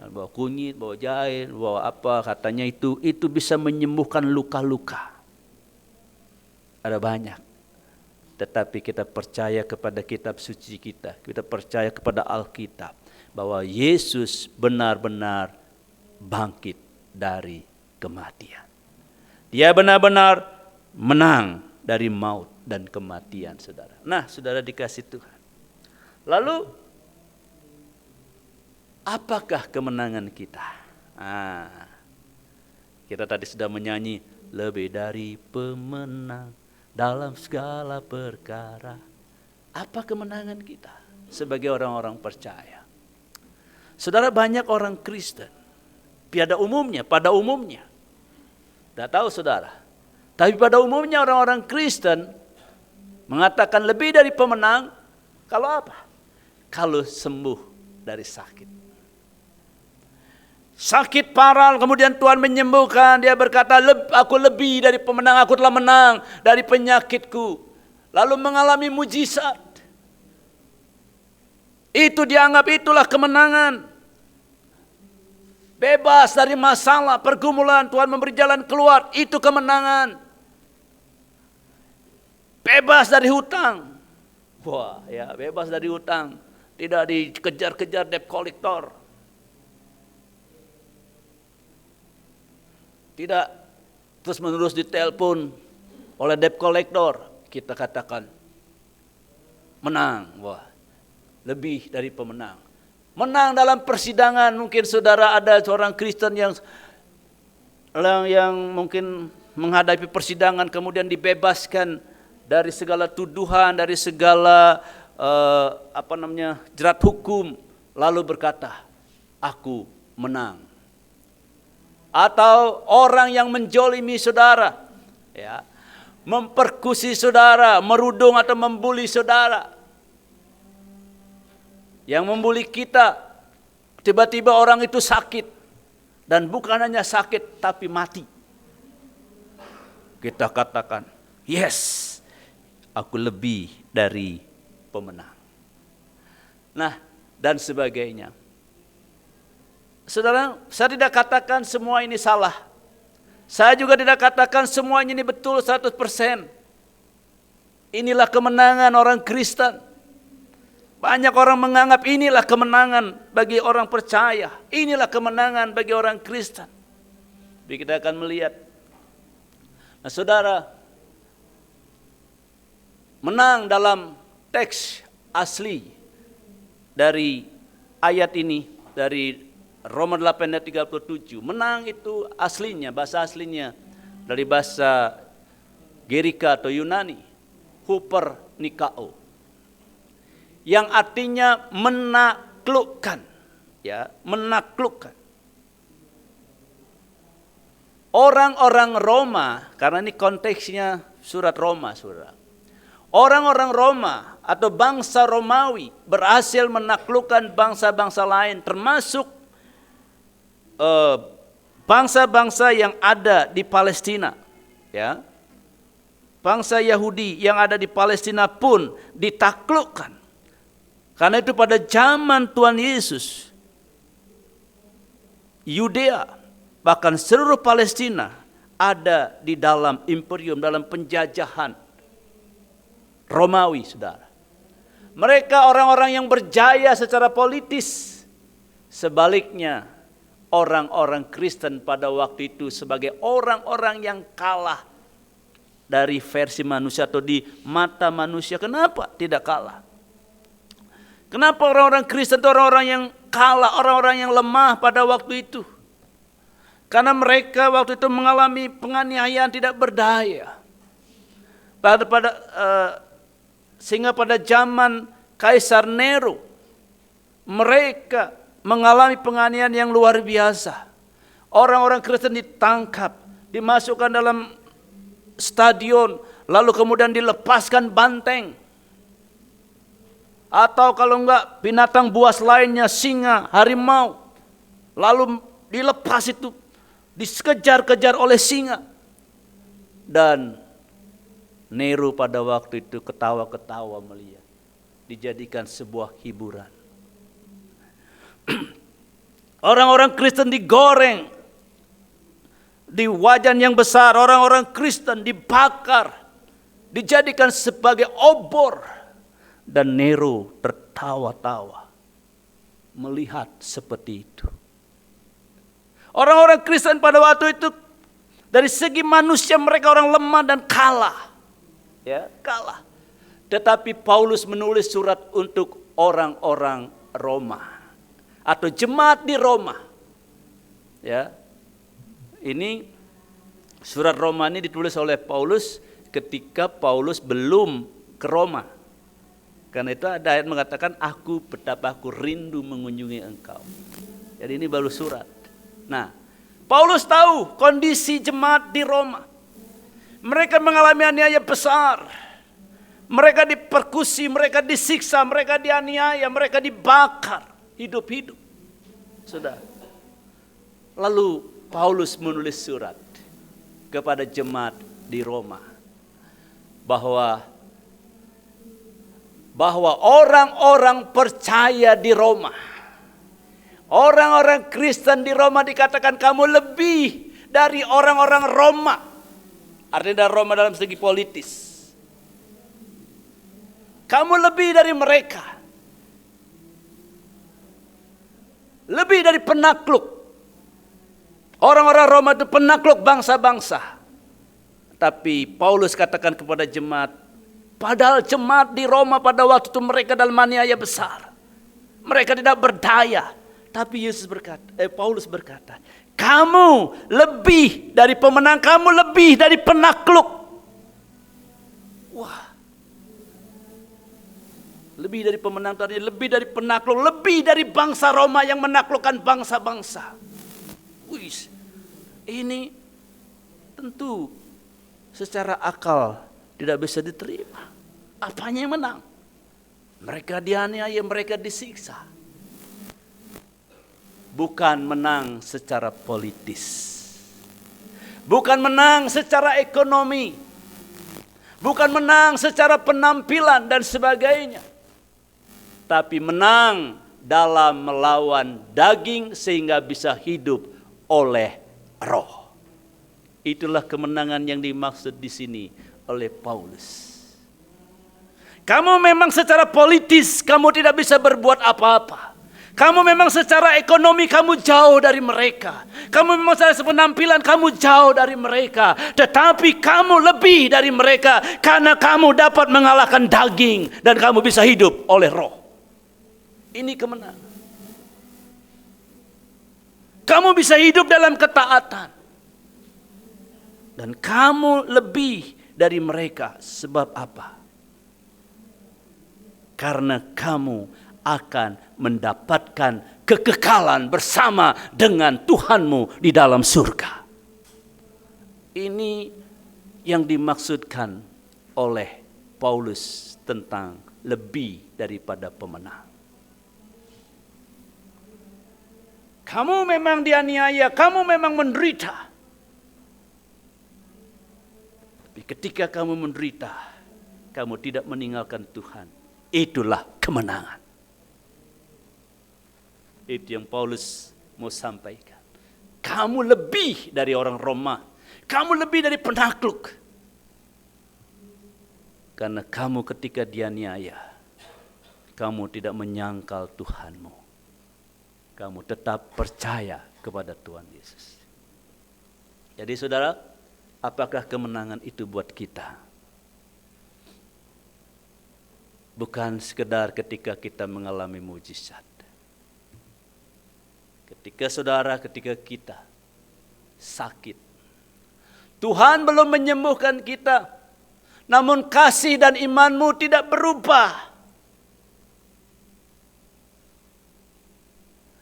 Bawa kunyit, bawa jahe, bawa apa, katanya itu bisa menyembuhkan luka-luka. Ada banyak. Tetapi kita percaya kepada kitab suci kita percaya kepada Alkitab. Bahwa Yesus benar-benar bangkit dari kematian. Dia benar-benar menang dari maut dan kematian, saudara. Nah, saudara dikasih Tuhan. Lalu, apakah kemenangan kita? Kita tadi sudah menyanyi, lebih dari pemenang dalam segala perkara. Apa kemenangan kita sebagai orang-orang percaya? Saudara, banyak orang Kristen pada umumnya, tidak tahu saudara, tapi pada umumnya orang-orang Kristen mengatakan lebih dari pemenang. Kalau apa? Kalau sembuh dari sakit. sakit parah, kemudian Tuhan menyembuhkan. Dia berkata, aku lebih dari pemenang, aku telah menang dari penyakitku. Lalu mengalami mujizat. Itu dianggap itulah kemenangan. Bebas dari masalah, pergumulan, Tuhan memberi jalan keluar, itu kemenangan. Bebas dari hutang. Wah, ya, bebas dari hutang. Tidak dikejar-kejar debt collector. Tidak terus-menerus ditelepon oleh debt collector. Kita katakan menang. Wah, lebih dari pemenang. Menang dalam persidangan. Mungkin saudara ada seorang Kristen yang mungkin menghadapi persidangan kemudian dibebaskan dari segala tuduhan, dari segala jerat hukum, lalu berkata, aku menang. Atau orang yang menjolimi saudara, ya, memperkusi saudara, merudung atau membuli saudara. Yang membuli kita, tiba-tiba orang itu sakit. Dan bukan hanya sakit, tapi mati. Kita katakan, yes, aku lebih dari pemenang. Nah, dan sebagainya. Saudara, saya tidak katakan semua ini salah. Saya juga tidak katakan semuanya ini betul 100%. Inilah kemenangan orang Kristen. Banyak orang menganggap inilah kemenangan bagi orang percaya. Inilah kemenangan bagi orang Kristen. Jadi kita akan melihat. Nah, saudara, menang dalam teks asli dari ayat ini, dari Roma 8 ayat 37. Menang itu aslinya, bahasa aslinya dari bahasa Gerika atau Yunani, huper nikao, yang artinya menaklukkan, ya, menaklukkan. Orang-orang Roma, karena ini konteksnya surat Roma, saudara. Orang-orang Roma atau bangsa Romawi berhasil menaklukkan bangsa-bangsa lain, termasuk bangsa-bangsa yang ada di Palestina, ya. Bangsa Yahudi yang ada di Palestina pun ditaklukkan. Karena itu pada zaman Tuhan Yesus, Yudea, bahkan seluruh Palestina ada di dalam imperium, dalam penjajahan Romawi, saudara. Mereka orang-orang yang berjaya secara politis. Sebaliknya, orang-orang Kristen pada waktu itu sebagai orang-orang yang kalah dari versi manusia atau di mata manusia. Kenapa tidak kalah? Kenapa orang-orang Kristen itu orang-orang yang kalah, orang-orang yang lemah pada waktu itu? Karena mereka waktu itu mengalami penganiayaan tidak berdaya. Sehingga pada zaman Kaisar Nero, mereka mengalami penganiayaan yang luar biasa. Orang-orang Kristen ditangkap, dimasukkan dalam stadion, lalu kemudian dilepaskan banteng. Atau kalau enggak binatang buas lainnya, singa, harimau, lalu dilepas itu, dikejar-kejar oleh singa. Dan Nero pada waktu itu ketawa-ketawa melihat, dijadikan sebuah hiburan. Orang-orang Kristen digoreng di wajan yang besar, orang-orang Kristen dibakar, dijadikan sebagai obor. Dan Nero tertawa-tawa melihat seperti itu. Orang-orang Kristen pada waktu itu dari segi manusia mereka orang lemah dan kalah. Ya, kalah. Tetapi Paulus menulis surat untuk orang-orang Roma atau jemaat di Roma. Ya. Ini surat Roma ini ditulis oleh Paulus ketika Paulus belum ke Roma. Karena itu ada ayat mengatakan, betapa aku rindu mengunjungi engkau. Jadi ini baru surat. Nah, Paulus tahu kondisi jemaat di Roma. Mereka mengalami aniaya besar. Mereka dipersekusi, mereka disiksa, mereka dianiaya, mereka dibakar hidup-hidup. Sudah. Lalu Paulus menulis surat kepada jemaat di Roma bahwa orang-orang percaya di Roma, orang-orang Kristen di Roma dikatakan kamu lebih dari orang-orang Roma. Artinya dari Roma dalam segi politis. Kamu lebih dari mereka. Lebih dari penakluk. Orang-orang Roma itu penakluk bangsa-bangsa. Tapi Paulus katakan kepada jemaat, padahal jemaat di Roma pada waktu itu mereka dalam aniaya besar. Mereka tidak berdaya. Tapi Paulus berkata, kamu lebih dari pemenang, kamu lebih dari penakluk. Wah. Lebih dari pemenang tadi, lebih dari penakluk, lebih dari bangsa Roma yang menaklukkan bangsa-bangsa. Wih, ini tentu secara akal tidak bisa diterima. Apanya yang menang? Mereka dianiaya, mereka disiksa. Bukan menang secara politis. Bukan menang secara ekonomi. Bukan menang secara penampilan dan sebagainya. Tapi menang dalam melawan daging sehingga bisa hidup oleh roh. Itulah kemenangan yang dimaksud di sini oleh Paulus. Kamu memang secara politis kamu tidak bisa berbuat apa-apa. Kamu memang secara ekonomi kamu jauh dari mereka. Kamu memang secara penampilan kamu jauh dari mereka. Tetapi kamu lebih dari mereka. Karena kamu dapat mengalahkan daging. Dan kamu bisa hidup oleh roh. Ini kemenangan. Kamu bisa hidup dalam ketaatan. Dan kamu lebih dari mereka. Sebab apa? Karena kamu akan mendapatkan kekekalan bersama dengan Tuhanmu di dalam surga. Ini yang dimaksudkan oleh Paulus tentang lebih daripada pemenang. Kamu memang dianiaya, kamu memang menderita. Tapi ketika kamu menderita, kamu tidak meninggalkan Tuhan. Itulah kemenangan. Itu yang Paulus mau sampaikan. Kamu lebih dari orang Roma. Kamu lebih dari penakluk. Karena kamu ketika dianiaya, kamu tidak menyangkal Tuhanmu. Kamu tetap percaya kepada Tuhan Yesus. Jadi saudara, apakah kemenangan itu buat kita? Bukan sekedar ketika kita mengalami mujizat. Ketika kita sakit. Tuhan belum menyembuhkan kita. Namun kasih dan imanmu tidak berubah.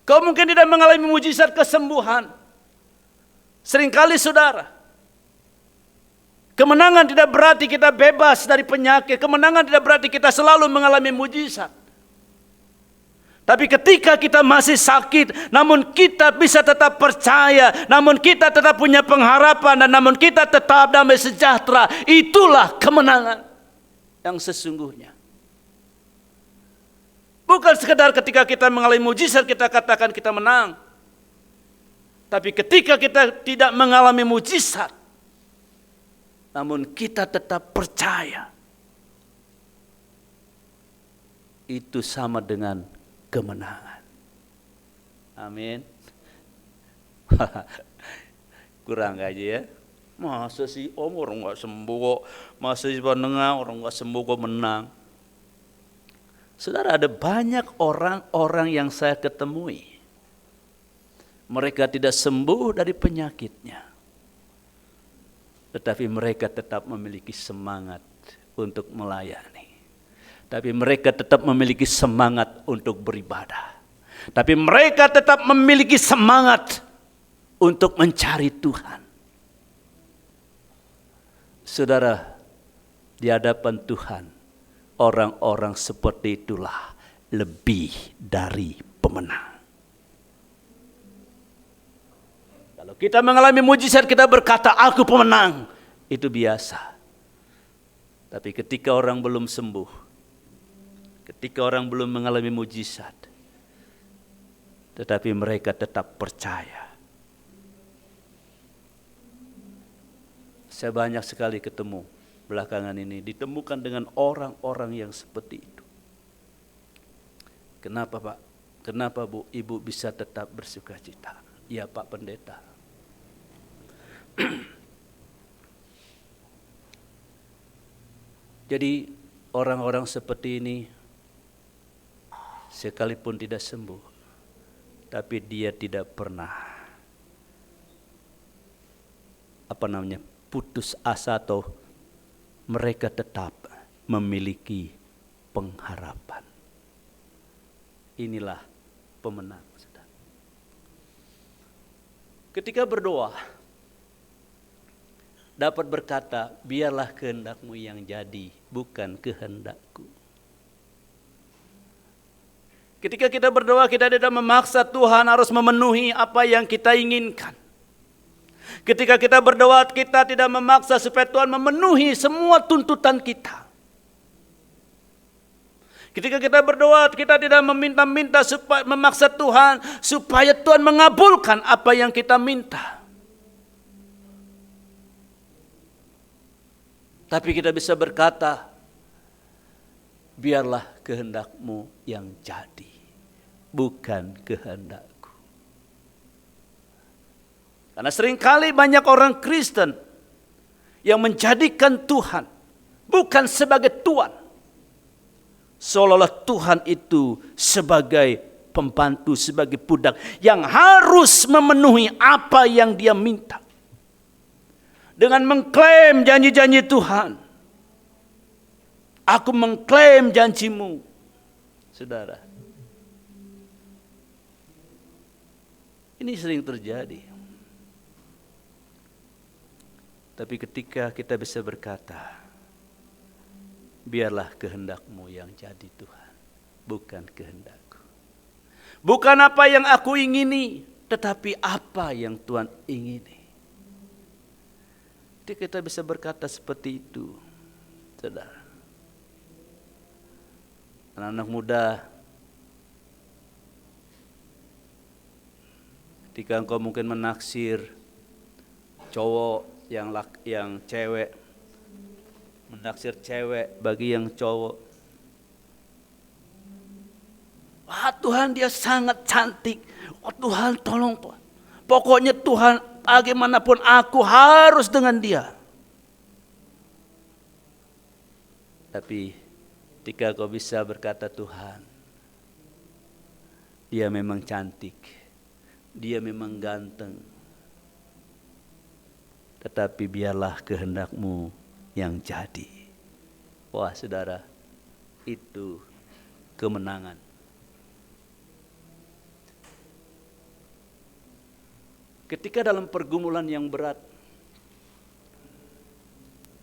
Kau mungkin tidak mengalami mujizat kesembuhan. Seringkali saudara, kemenangan tidak berarti kita bebas dari penyakit. Kemenangan tidak berarti kita selalu mengalami mujizat. Tapi ketika kita masih sakit, namun kita bisa tetap percaya, namun kita tetap punya pengharapan, dan namun kita tetap damai sejahtera, itulah kemenangan yang sesungguhnya. Bukan sekedar ketika kita mengalami mujizat kita katakan kita menang. Tapi ketika kita tidak mengalami mujizat, namun kita tetap percaya, itu sama dengan kemenangan. Amin. Kurang aja ya. Masa sih om orang gak sembuh kok. Masa sih penengah orang gak sembuh kok menang. Saudara, ada banyak orang-orang yang saya ketemui. Mereka tidak sembuh dari penyakitnya. Tetapi mereka tetap memiliki semangat untuk melayani. Tapi mereka tetap memiliki semangat untuk beribadah. Tapi mereka tetap memiliki semangat untuk mencari Tuhan. Saudara, di hadapan Tuhan, orang-orang seperti itulah lebih dari pemenang. Kalau kita mengalami mujizat, kita berkata, aku pemenang. Itu biasa. Tapi ketika orang belum sembuh, ketika orang belum mengalami mujizat, tetapi mereka tetap percaya. Saya banyak sekali ketemu belakangan ini, ditemukan dengan orang-orang yang seperti itu. Kenapa Pak? Kenapa Bu, Ibu bisa tetap bersuka cita? Ya Pak Pendeta. Jadi orang-orang seperti ini sekalipun tidak sembuh, tapi dia tidak pernah putus asa, atau mereka tetap memiliki pengharapan. Inilah pemenang. Ketika berdoa, dapat berkata, biarlah kehendak-Mu yang jadi, bukan kehendak-Ku. Ketika kita berdoa, kita tidak memaksa Tuhan harus memenuhi apa yang kita inginkan. Ketika kita berdoa, kita tidak memaksa supaya Tuhan memenuhi semua tuntutan kita. Ketika kita berdoa, kita tidak meminta-minta supaya memaksa Tuhan supaya Tuhan mengabulkan apa yang kita minta. Tapi kita bisa berkata, biarlah kehendak-Mu yang jadi, bukan kehendak-Ku. Karena seringkali banyak orang Kristen yang menjadikan Tuhan bukan sebagai Tuhan. Seolah-olah Tuhan itu sebagai pembantu, sebagai budak yang harus memenuhi apa yang dia minta. Dengan mengklaim janji-janji Tuhan. Aku mengklaim janji-Mu. Saudara, ini sering terjadi. Tapi ketika kita bisa berkata, biarlah kehendak-Mu yang jadi Tuhan, bukan kehendak-Ku. Bukan apa yang aku ingini, tetapi apa yang Tuhan ingini. Jadi kita bisa berkata seperti itu, saudara. Anak-anak muda, ketika engkau mungkin menaksir cowok yang cewek, menaksir cewek bagi yang cowok. Wah Tuhan, dia sangat cantik. Oh Tuhan, tolong Tuhan. Pokoknya Tuhan, bagaimanapun aku harus dengan dia. Tapi ketika kau bisa berkata, Tuhan, dia memang cantik, dia memang ganteng, tetapi biarlah kehendak-Mu yang jadi. Wah saudara, itu kemenangan. Ketika dalam pergumulan yang berat,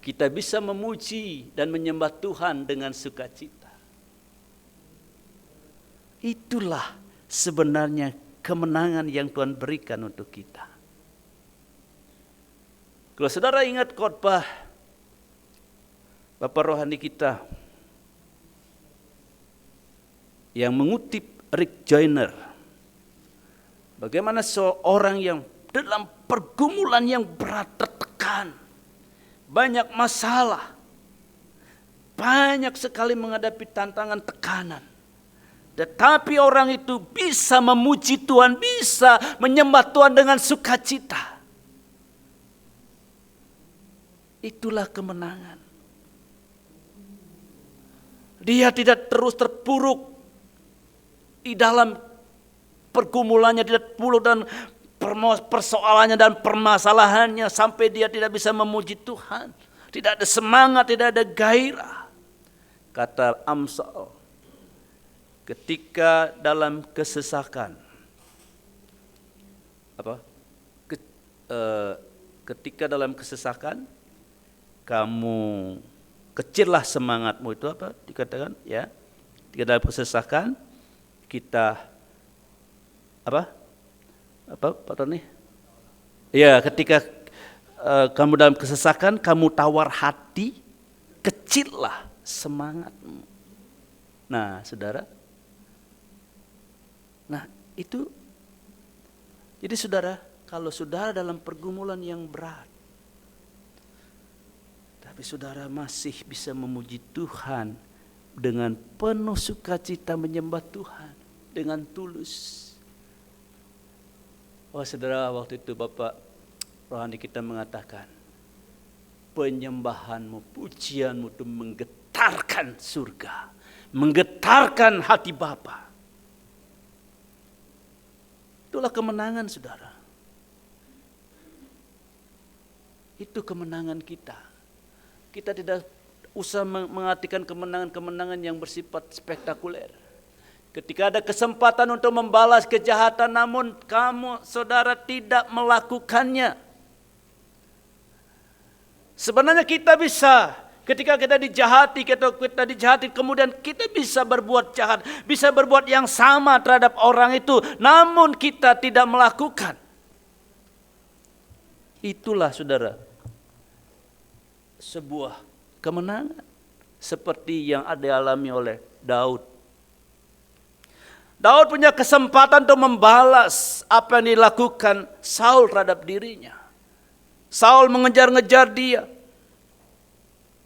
kita bisa memuji dan menyembah Tuhan dengan sukacita. Itulah sebenarnya kemenangan yang Tuhan berikan untuk kita. Kalau saudara ingat khotbah Bapak rohani kita yang mengutip Rick Joyner, bagaimana seorang yang dalam pergumulan yang berat, tertekan, banyak masalah, banyak sekali menghadapi tantangan, tekanan, tetapi orang itu bisa memuji Tuhan, bisa menyembah Tuhan dengan sukacita. Itulah kemenangan. Dia tidak terus terpuruk di dalam pergumulannya, tidak terpuruk dan persoalannya dan permasalahannya sampai dia tidak bisa memuji Tuhan. Tidak ada semangat, tidak ada gairah. Kata Amsal, ketika dalam kesesakan, ketika dalam kesesakan, kamu kecillah semangatmu, itu apa dikatakan ya? Ketika dalam kesesakan kita Pak Tony? Ya, ketika kamu dalam kesesakan, kamu tawar hati, kecillah semangatmu. Nah, saudara. Nah, itu. Jadi saudara, kalau saudara dalam pergumulan yang berat, tapi saudara masih bisa memuji Tuhan dengan penuh sukacita, menyembah Tuhan dengan tulus. Oh saudara, waktu itu Bapak rohani kita mengatakan, penyembahanmu, pujianmu itu menggetarkan surga, menggetarkan hati Bapa. Itulah kemenangan saudara. Itu kemenangan kita. Kita tidak usah mengartikan kemenangan-kemenangan yang bersifat spektakuler. Ketika ada kesempatan untuk membalas kejahatan, namun kamu saudara tidak melakukannya. Sebenarnya kita bisa, ketika kita dijahati, kemudian kita bisa berbuat jahat, bisa berbuat yang sama terhadap orang itu, namun kita tidak melakukan. Itulah saudara, sebuah kemenangan seperti yang dialami oleh Daud. Daud punya kesempatan untuk membalas apa yang dilakukan Saul terhadap dirinya. Saul mengejar-ngejar dia.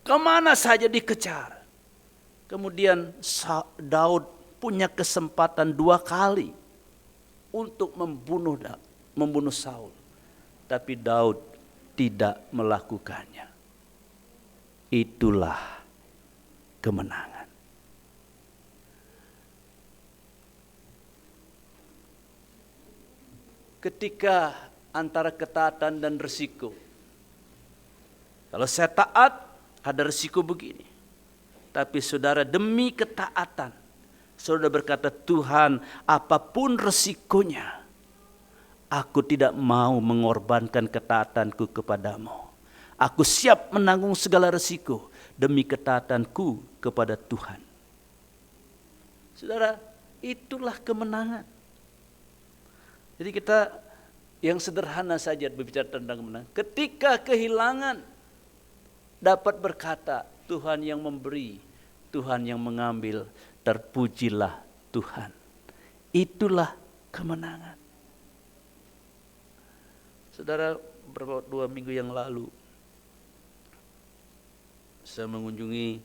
Kemana saja dikejar. Kemudian Daud punya kesempatan 2 kali untuk membunuh Saul. Tapi Daud tidak melakukannya. Itulah kemenangan. Ketika antara ketaatan dan risiko. Kalau saya taat, ada risiko begini. Tapi saudara demi ketaatan, saudara berkata, Tuhan apapun risikonya, aku tidak mau mengorbankan ketaatanku kepadamu. Aku siap menanggung segala risiko demi ketaatanku kepada Tuhan. Saudara, itulah kemenangan. Jadi kita yang sederhana saja berbicara tentang kemenangan. Ketika kehilangan, dapat berkata, Tuhan yang memberi, Tuhan yang mengambil, terpujilah Tuhan. Itulah kemenangan. Saudara, beberapa 2 minggu yang lalu, saya mengunjungi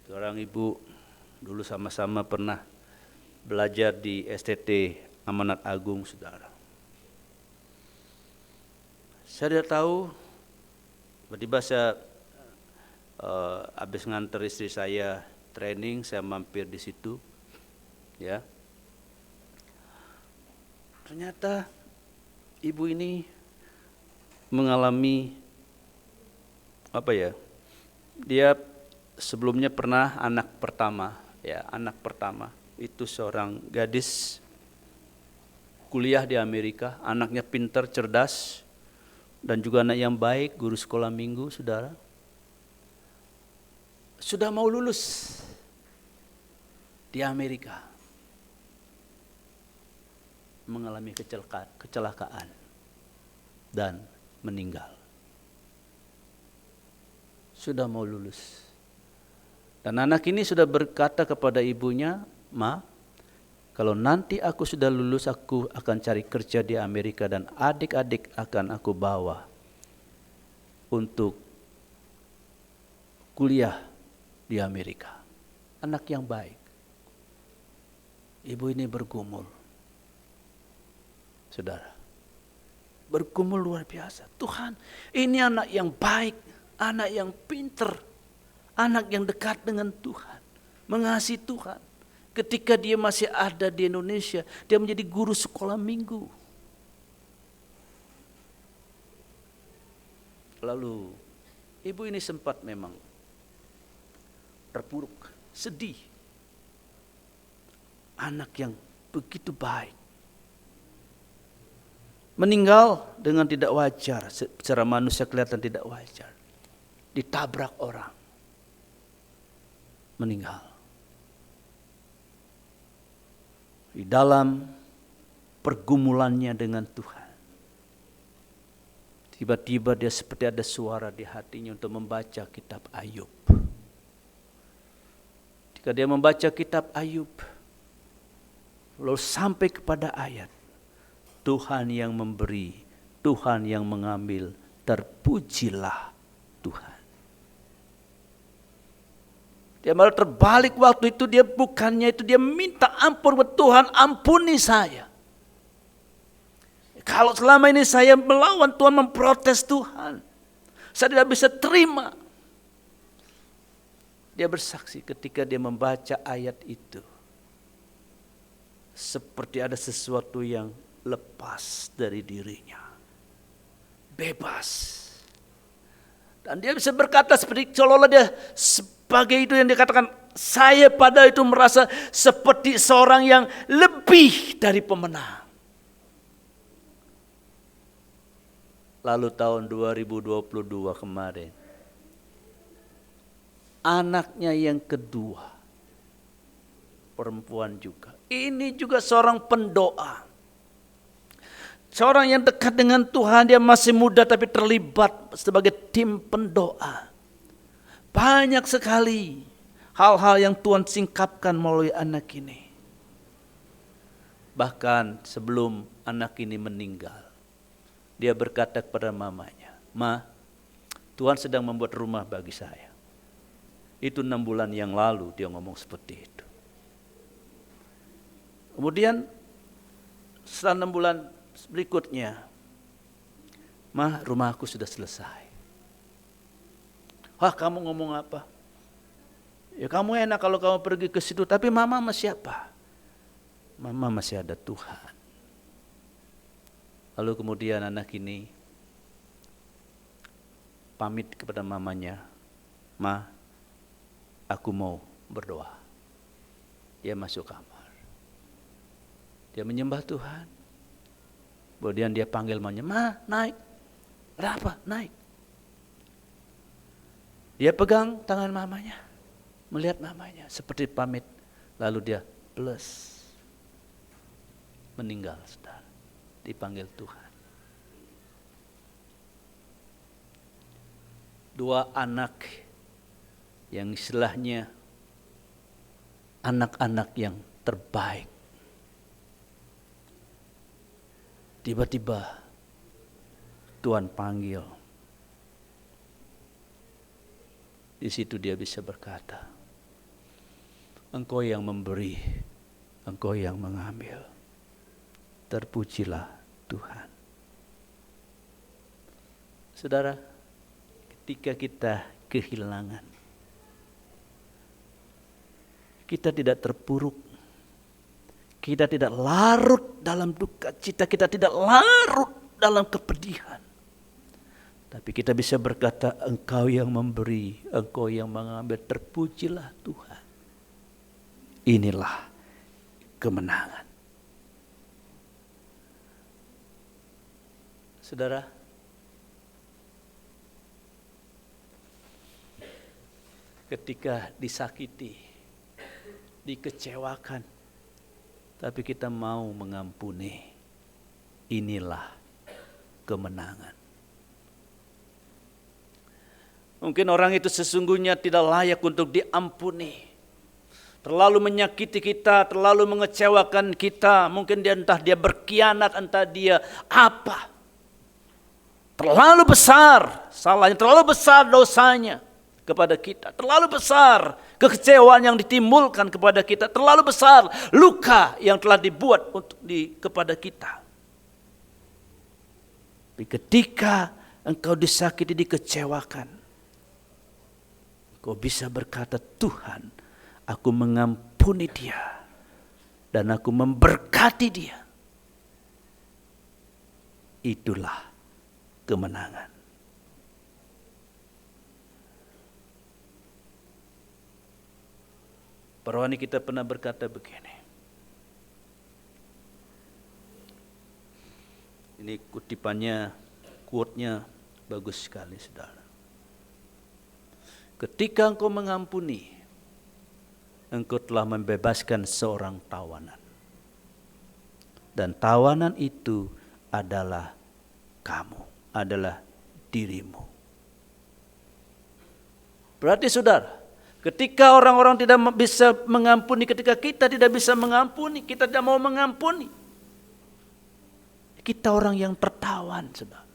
seorang ibu, dulu sama-sama pernah belajar di STT Amanat Agung, saudara. Saya tidak tahu, tiba-tiba saya habis nganter istri saya training, saya mampir di situ, ya. Ternyata ibu ini mengalami dia sebelumnya pernah anak pertama itu seorang gadis kuliah di Amerika, anaknya pintar, cerdas, dan juga anak yang baik, guru sekolah minggu, saudara. Sudah mau lulus di Amerika, mengalami kecelakaan dan meninggal. Sudah mau lulus. Dan anak ini sudah berkata kepada ibunya, Ma, kalau nanti aku sudah lulus, aku akan cari kerja di Amerika dan adik-adik akan aku bawa untuk kuliah di Amerika. Anak yang baik. Ibu ini bergumul. Saudara, bergumul luar biasa. Tuhan, ini anak yang baik, anak yang pinter, anak yang dekat dengan Tuhan, mengasihi Tuhan. Ketika dia masih ada di Indonesia, dia menjadi guru sekolah minggu. Lalu ibu ini sempat memang terpuruk, sedih. Anak yang begitu baik meninggal dengan tidak wajar, secara manusia kelihatan tidak wajar. Ditabrak orang, meninggal. Di dalam pergumulannya dengan Tuhan, Tiba-tiba dia seperti ada suara di hatinya untuk membaca kitab Ayub. Ketika dia membaca kitab Ayub, lalu sampai kepada ayat, Tuhan yang memberi, Tuhan yang mengambil, terpujilah Tuhan. Dia malah terbalik waktu itu, dia bukannya itu dia minta ampun kepada Tuhan, ampuni saya. Kalau selama ini saya melawan Tuhan, memprotes Tuhan, saya tidak bisa terima. Dia bersaksi ketika dia membaca ayat itu, seperti ada sesuatu yang lepas dari dirinya, bebas. Dan dia bisa berkata seperti seolah-olah dia sebagai itu yang dikatakan, saya pada itu merasa seperti seorang yang lebih dari pemenang. Lalu tahun 2022 kemarin, anaknya yang kedua, perempuan juga. Ini juga seorang pendoa. Seorang yang dekat dengan Tuhan, dia masih muda tapi terlibat sebagai tim pendoa. Banyak sekali hal-hal yang Tuhan singkapkan melalui anak ini. Bahkan sebelum anak ini meninggal, dia berkata kepada mamanya, "Ma, Tuhan sedang membuat rumah bagi saya." Itu 6 bulan yang lalu dia ngomong seperti itu. Kemudian setelah 6 bulan berikutnya, "Ma, rumahku sudah selesai." "Hah, kamu ngomong apa?" "Ya kamu enak kalau kamu pergi ke situ, tapi mama sama siapa?" "Mama masih ada Tuhan." Lalu kemudian anak ini pamit kepada mamanya, "Ma, aku mau berdoa." Dia masuk kamar. Dia menyembah Tuhan. Kemudian dia panggil mamanya, "Ma, naik." "Ada apa?" "Naik." Dia pegang tangan mamanya, melihat mamanya seperti pamit. Lalu dia plus meninggal, saudara. Dipanggil Tuhan. 2 anak yang istilahnya anak-anak yang terbaik, tiba-tiba Tuhan panggil. Di situ dia bisa berkata, "Engkau yang memberi, Engkau yang mengambil. Terpujilah Tuhan." Saudara, ketika kita kehilangan, kita tidak terpuruk, kita tidak larut dalam duka cita, kita tidak larut dalam kepedihan. Tapi kita bisa berkata, "Engkau yang memberi, Engkau yang mengambil, terpujilah Tuhan." Inilah kemenangan. Saudara, ketika disakiti, dikecewakan, tapi kita mau mengampuni, inilah kemenangan. Mungkin orang itu sesungguhnya tidak layak untuk diampuni, terlalu menyakiti kita, terlalu mengecewakan kita. Mungkin dia entah dia berkhianat, entah dia apa. Terlalu besar salahnya, terlalu besar dosanya kepada kita, terlalu besar kekecewaan yang ditimbulkan kepada kita, terlalu besar luka yang telah dibuat kepada kita. Tapi ketika engkau disakiti, dikecewakan, engkau bisa berkata, "Tuhan, aku mengampuni dia dan aku memberkati dia." Itulah kemenangan. Para wanita kita pernah berkata begini. Ini kutipannya, quote-nya bagus sekali, saudara. Ketika engkau mengampuni, engkau telah membebaskan seorang tawanan. Dan tawanan itu adalah kamu, adalah dirimu. Berarti saudara, ketika orang-orang tidak bisa mengampuni, ketika kita tidak bisa mengampuni, kita tidak mau mengampuni, kita orang yang tertawan, saudara.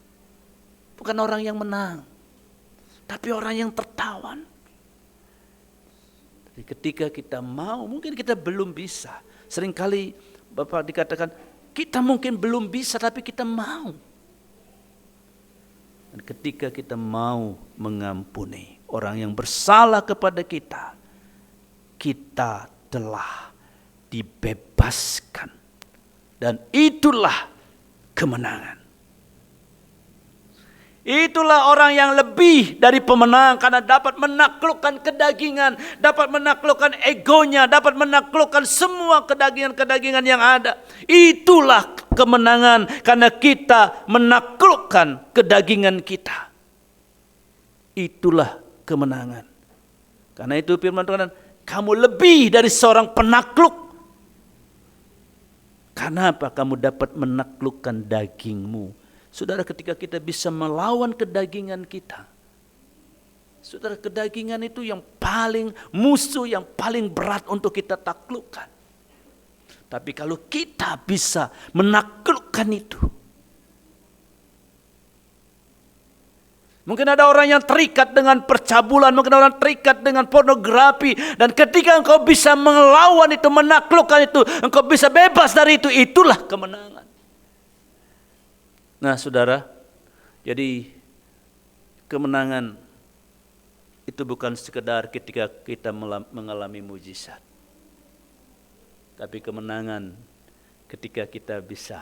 Bukan orang yang menang, tapi orang yang tertawan. Jadi ketika kita mau, mungkin kita belum bisa. Seringkali Bapak dikatakan, kita mungkin belum bisa, tapi kita mau. Dan ketika kita mau mengampuni orang yang bersalah kepada kita, kita telah dibebaskan. Dan itulah kemenangan. Itulah orang yang lebih dari pemenang, karena dapat menaklukkan kedagingan, dapat menaklukkan egonya, dapat menaklukkan semua kedagingan-kedagingan yang ada. Itulah kemenangan, karena kita menaklukkan kedagingan kita. Itulah kemenangan. Karena itu firman Tuhan, kamu lebih dari seorang penakluk. Karena apa? Kamu dapat menaklukkan dagingmu. Saudara, ketika kita bisa melawan kedagingan kita, saudara, kedagingan itu yang paling musuh, yang paling berat untuk kita taklukkan. Tapi kalau kita bisa menaklukkan itu, mungkin ada orang yang terikat dengan percabulan, mungkin ada orang terikat dengan pornografi, dan ketika engkau bisa melawan itu, menaklukkan itu, engkau bisa bebas dari itu, itulah kemenangan. Nah saudara, jadi kemenangan itu bukan sekedar ketika kita mengalami mujizat. Tapi kemenangan ketika kita bisa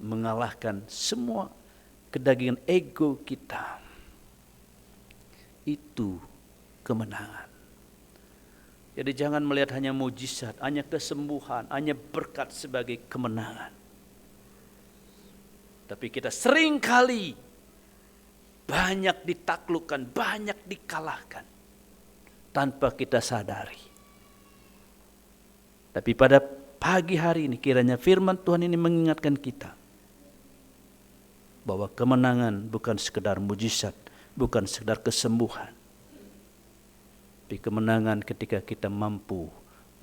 mengalahkan semua kedagingan ego kita. Itu kemenangan. Jadi jangan melihat hanya mujizat, hanya kesembuhan, hanya berkat sebagai kemenangan. Tapi kita seringkali banyak ditaklukkan, banyak dikalahkan tanpa kita sadari. Tapi pada pagi hari ini kiranya firman Tuhan ini mengingatkan kita bahwa kemenangan bukan sekedar mujizat, bukan sekedar kesembuhan. Tapi kemenangan ketika kita mampu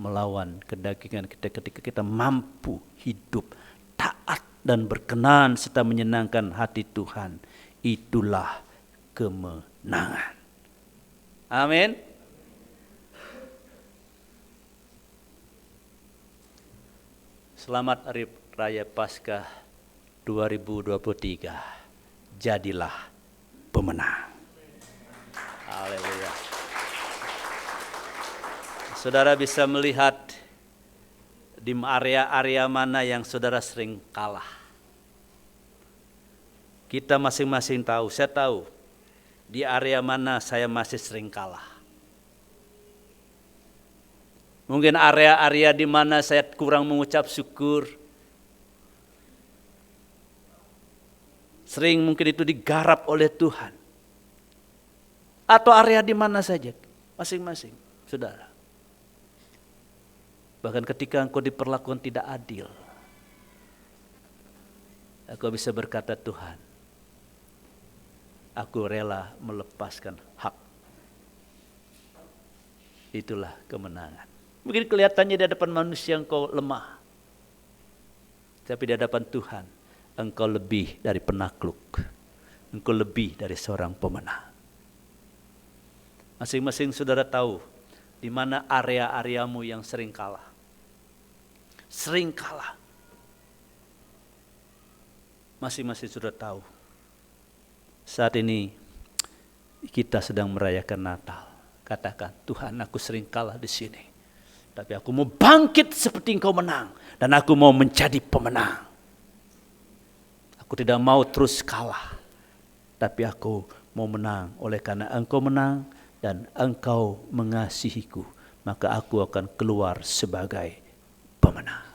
melawan kedagingan kita, ketika kita mampu hidup taat dan berkenan serta menyenangkan hati Tuhan, itulah kemenangan. Amin. Selamat Hari Raya Paskah 2023. Jadilah pemenang. Haleluya. Saudara bisa melihat di area-area mana yang saudara sering kalah. Kita masing-masing tahu, saya tahu di area mana saya masih sering kalah. Mungkin area-area di mana saya kurang mengucap syukur. Sering mungkin itu digarap oleh Tuhan. Atau area di mana saja, masing-masing, saudara. Bahkan ketika engkau diperlakukan tidak adil, engkau bisa berkata, Tuhan, aku rela melepaskan hak. Itulah kemenangan. Mungkin kelihatannya di hadapan manusia engkau lemah, tapi di hadapan Tuhan engkau lebih dari penakluk. Engkau lebih dari seorang pemenang. Masing-masing saudara tahu di mana area-areamu yang sering kalah. Sering kalah. Masing-masing sudah tahu. Saat ini kita sedang merayakan Natal. Katakan, Tuhan, aku sering kalah di sini. Tapi aku mau bangkit seperti Engkau menang. Dan aku mau menjadi pemenang. Aku tidak mau terus kalah. Tapi aku mau menang. Oleh karena Engkau menang dan Engkau mengasihiku, maka aku akan keluar sebagai pemenang.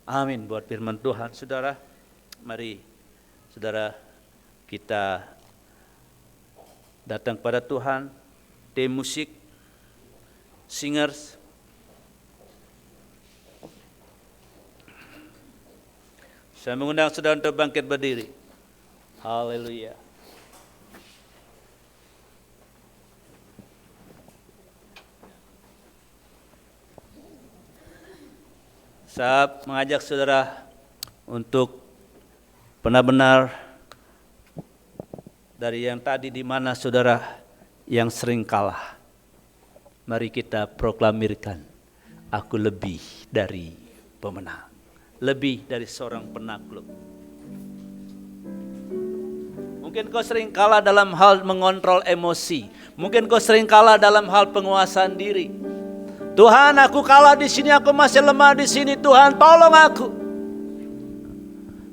Amin buat firman Tuhan. Saudara, mari saudara kita datang pada Tuhan. Tim musik, singers, saya mengundang saudara untuk bangkit berdiri. Haleluya. Saya mengajak saudara untuk benar-benar dari yang tadi, di mana saudara yang sering kalah, mari kita proklamirkan, aku lebih dari pemenang, lebih dari seorang penakluk. Mungkin kau sering kalah dalam hal mengontrol emosi, mungkin kau sering kalah dalam hal penguasaan diri. Tuhan, aku kalah di sini, aku masih lemah di sini. Tuhan, tolong aku.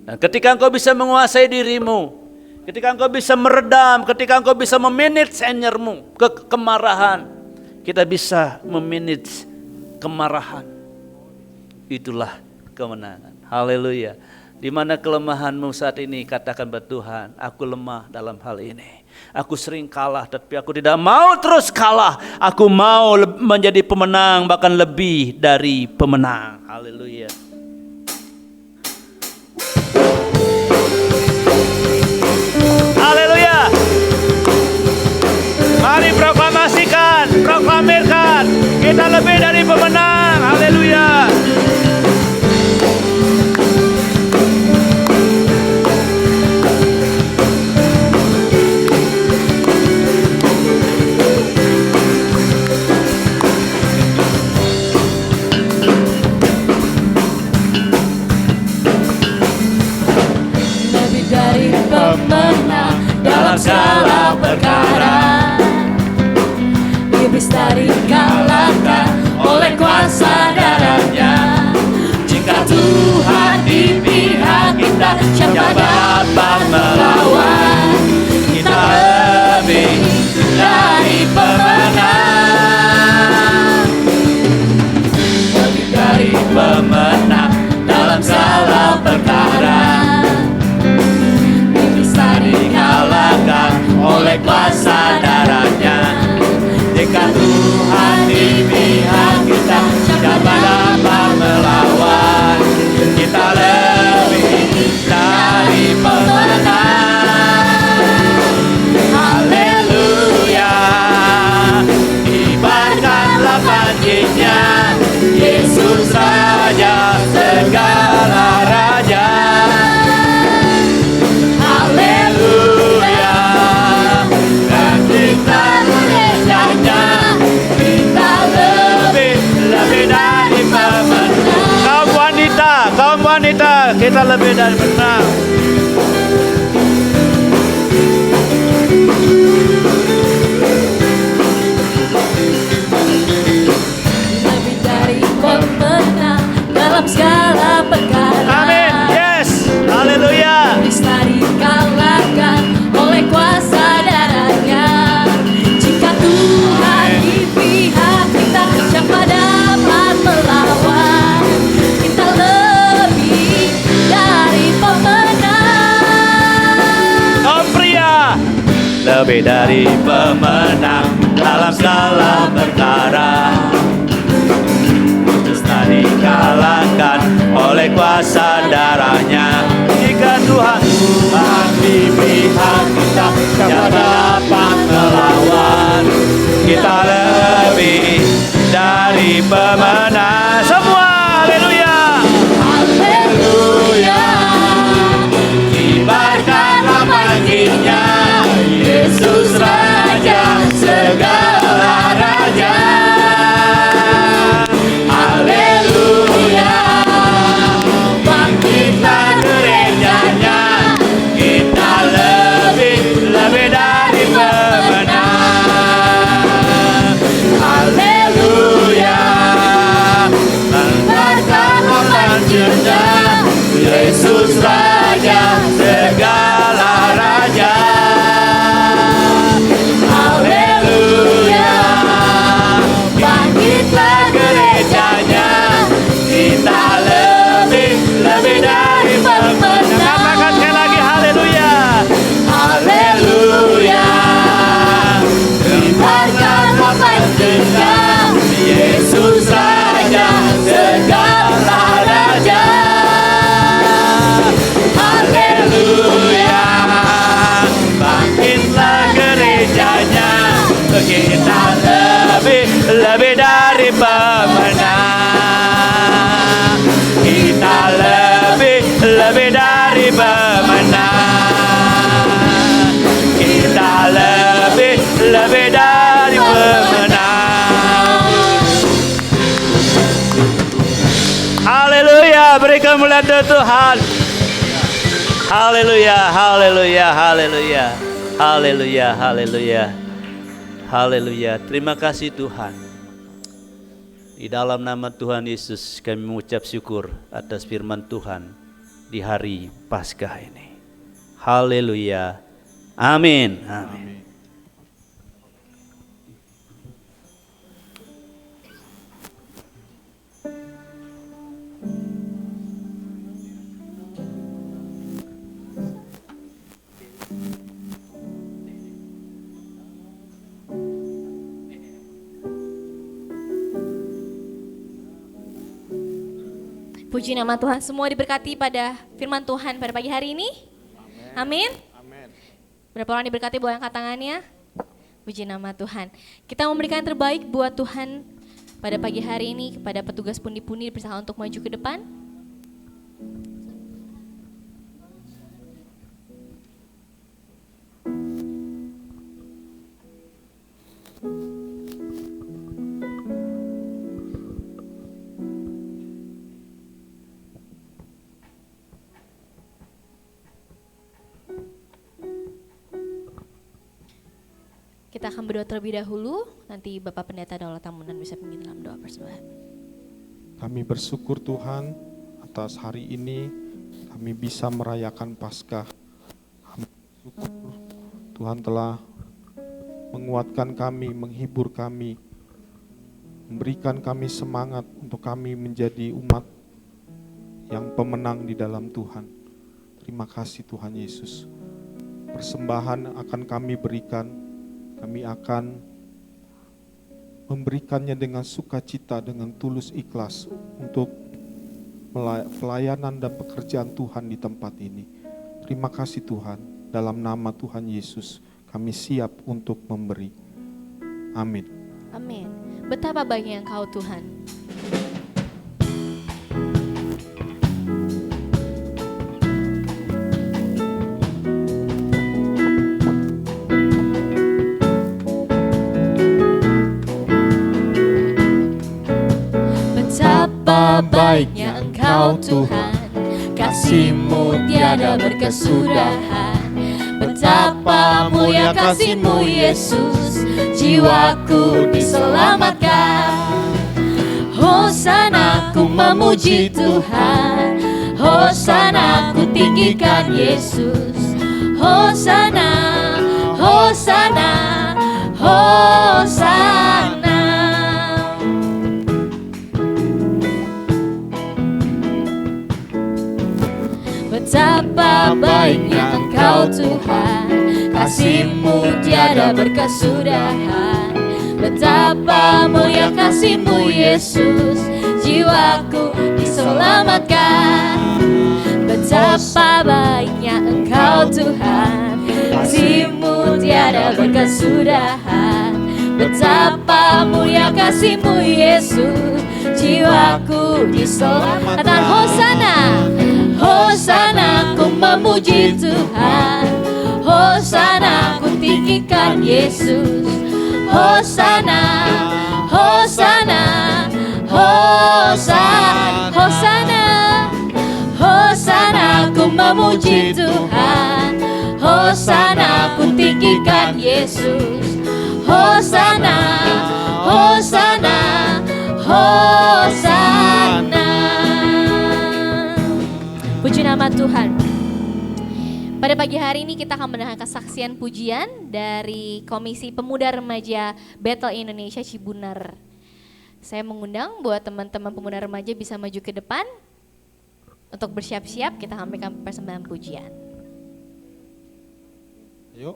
Dan ketika engkau bisa menguasai dirimu, ketika engkau bisa meredam, ketika engkau bisa memanage angermu, kemarahan, kita bisa memanage kemarahan. Itulah kemenangan. Haleluya. Di mana kelemahanmu saat ini, katakan buat Tuhan, aku lemah dalam hal ini. Aku sering kalah, tapi aku tidak mau terus kalah. Aku mau menjadi pemenang, bahkan lebih dari pemenang. Haleluya. Haleluya. Mari proklamasikan, proklamirkan, kita lebih dari pemenang. Haleluya. Pemenang dalam segala perkara, iblis tadi kalahkan oleh kuasa darahnya. Jika Tuhan di pihak kita, siapa dapat melawan? Kita lebih dari pemenang, lebih dari pemenang dalam segala perkara. Dikalahkan oleh kuasa darahnya. Jika Tuhan di pihak kita, siapa dapat melawan? Kita lebih dari pemenang. Haleluya. Kibarkanlah banjirnya, Yesus Raja segala raja. Kaum wanita, kita lebih dari menang. Lebih dari pemenang dalam segala perkara. Amin. Yes. Haleluya. Iblis tadi kalahkan oleh kuasa darahnya. Jika Tuhan di pihak kita, siapa dapat melawan? Kita lebih dari pemenang. Oh pria, lebih dari pemenang dalam segala perkara. Iblis tadi kalahkan oleh kuasa darahnya. Jika Tuhan di pihak kita, siapa dapat melawan? Kita lebih dari pemenang. Semua haleluya. Haleluya. Kibarkanlah banjirnya, Yesus Raja segala raja. dari pemenang. Kita lebih dari pemenang. Kita lebih dari pemenang. Haleluya, berikan kemuliaan Tuhan. Haleluya, haleluya, haleluya. Haleluya, haleluya. Haleluya. Terima kasih Tuhan. Di dalam nama Tuhan Yesus kami mengucap syukur atas firman Tuhan di hari Paskah ini. Haleluya. Amin. Amin. Puji nama Tuhan, semua diberkati pada firman Tuhan pada pagi hari ini. Amin. Berapa orang diberkati, boleh angkat tangannya. Puji nama Tuhan. Kita memberikan yang terbaik buat Tuhan pada pagi hari ini, kepada petugas pundi-pundi dipersilakan untuk maju ke depan. Kita akan berdoa terlebih dahulu, nanti Bapak Pendeta Daulat Tamunan bisa pimpin dalam doa persembahan. Kami bersyukur Tuhan atas hari ini kami bisa merayakan Paskah. Kami bersyukur Tuhan telah menguatkan kami, menghibur kami, memberikan kami semangat untuk kami menjadi umat yang pemenang di dalam Tuhan. Terima kasih Tuhan Yesus. Persembahan akan kami berikan. Kami akan memberikannya dengan sukacita, dengan tulus ikhlas untuk pelayanan dan pekerjaan Tuhan di tempat ini. Terima kasih Tuhan, dalam nama Tuhan Yesus kami siap untuk memberi. Amin. Amin. Betapa baiknya Engkau Tuhan. Betapa baiknya Engkau Tuhan, kasih-Mu tiada berkesudahan. Betapa mulia kasih-Mu Yesus, jiwaku diselamatkan. Hosana, ku memuji Tuhan, Hosana, ku tinggikan Yesus. Hosana, Hosana, Hosana. Betapa baiknya Engkau Tuhan, kasih-Mu tiada berkesudahan. Betapa mulia kasih-Mu Yesus, jiwaku diselamatkan. Betapa baiknya Engkau Tuhan, kasih-Mu tiada berkesudahan. Betapa mulia kasih-Mu Yesus, jiwaku diselamatkan. Hosana, Hosana, ku memuji Tuhan, Hosana, ku tinggikan Yesus. Hosana, Hosana, Hosana, Hosana, Hosana, ku memuji Tuhan, Hosana, ku tinggikan Yesus. Hosana, Hosana, Hosana. Puji nama Tuhan. Pada pagi hari ini kita akan mendengar kesaksian pujian dari Komisi Pemuda Remaja Bethel Indonesia Cibunar. Saya mengundang buat teman-teman pemuda remaja bisa maju ke depan untuk bersiap-siap kita sampaikan persembahan pujian. Ayo.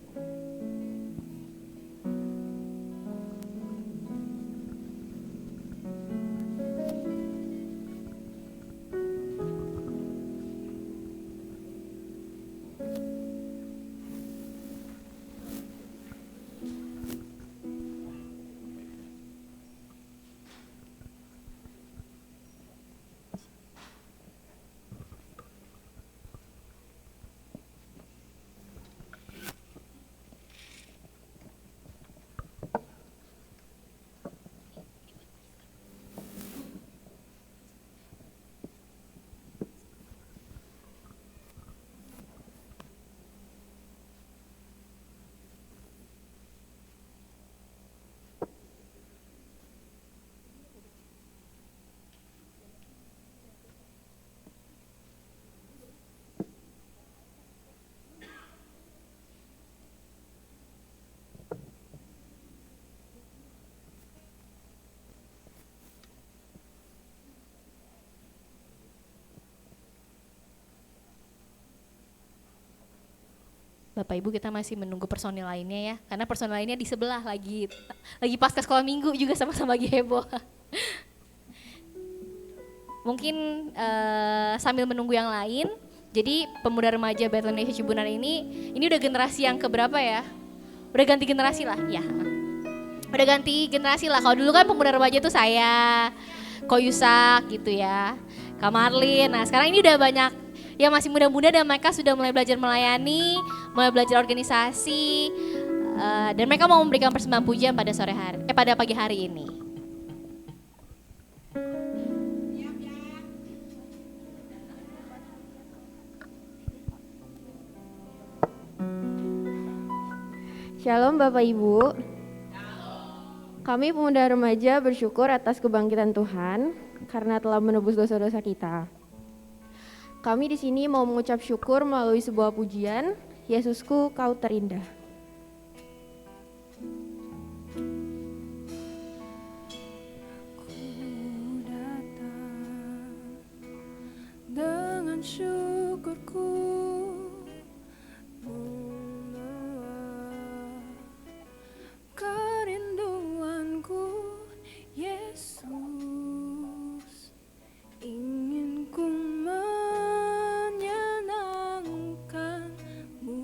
Bapak Ibu, kita masih menunggu personil lainnya ya. Karena personil lainnya di sebelah lagi pasca sekolah minggu juga sama-sama lagi heboh. Mungkin sambil menunggu yang lain, jadi pemuda remaja Bethlehem Indonesia Cibunar ini udah generasi yang keberapa ya? Udah ganti generasi lah, ya. Udah ganti generasi lah. Kalau dulu kan pemuda remaja tuh saya, Ko Yusak gitu ya, Kak Marlin. Nah sekarang ini udah banyak yang masih muda-muda dan mereka sudah mulai belajar melayani, mulai belajar organisasi, dan mereka mau memberikan persembahan pujian pada pagi hari ini. Shalom Bapak Ibu. Kami pemuda remaja bersyukur atas kebangkitan Tuhan karena telah menebus dosa-dosa kita. Kami di sini mau mengucap syukur melalui sebuah pujian, Yesusku Kau terindah. Ku datang dengan syukurku, kerinduanku, Yesus, ingin ku menyenangkanmu.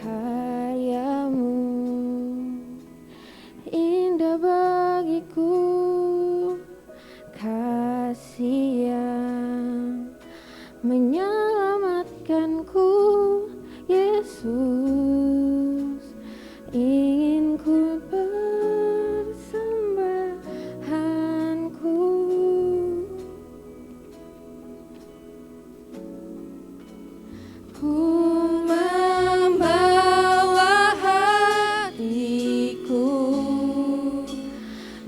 Karyamu indah bagiku, kasih yang menyelamatkanku, Yesus, ingin ku persembahanku. Ku membawa hatiku,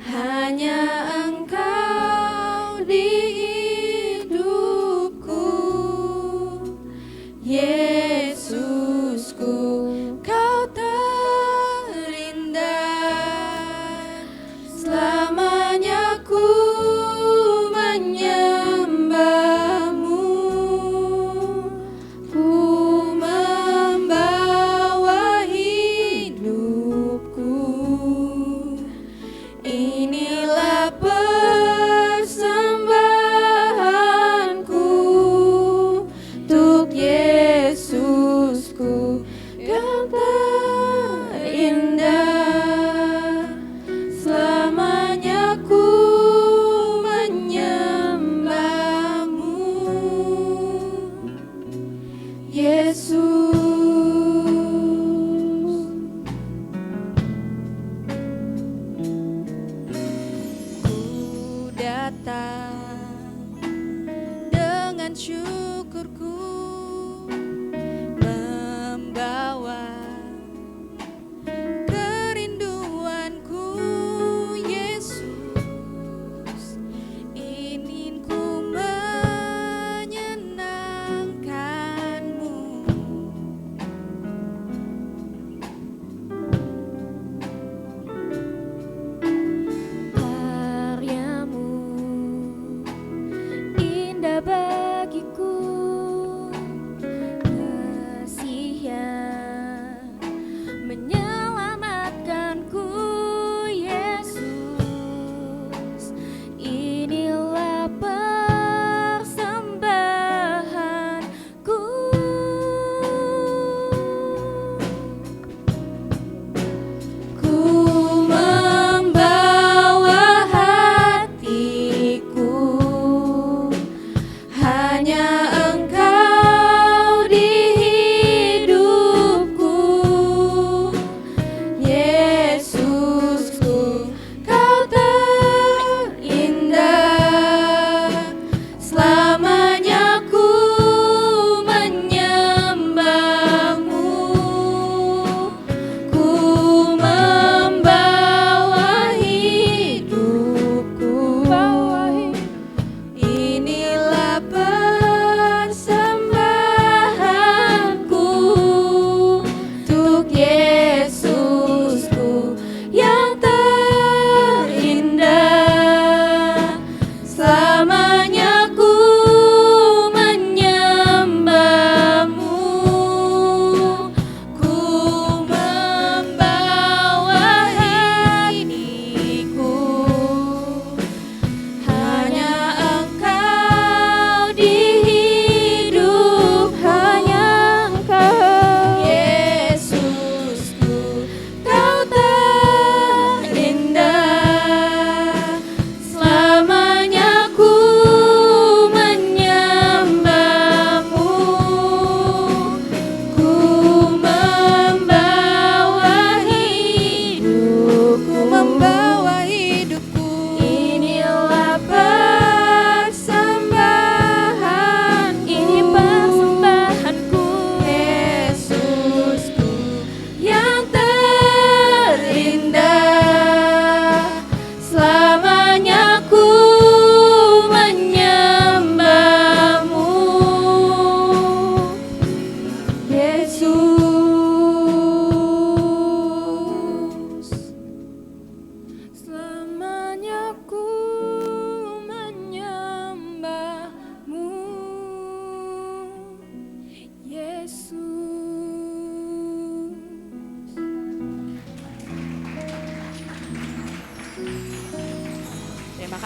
hanya Engkau di hidupku, Yesusku, Kau terindah. Selamanya ku menyembahmu, ku membawa hidupku. Inilah persembahanku untuk Yesusku, Kau terindah. Selamanya ku menyembahmu, Yesus. Ku datang dengan syukurku, membawa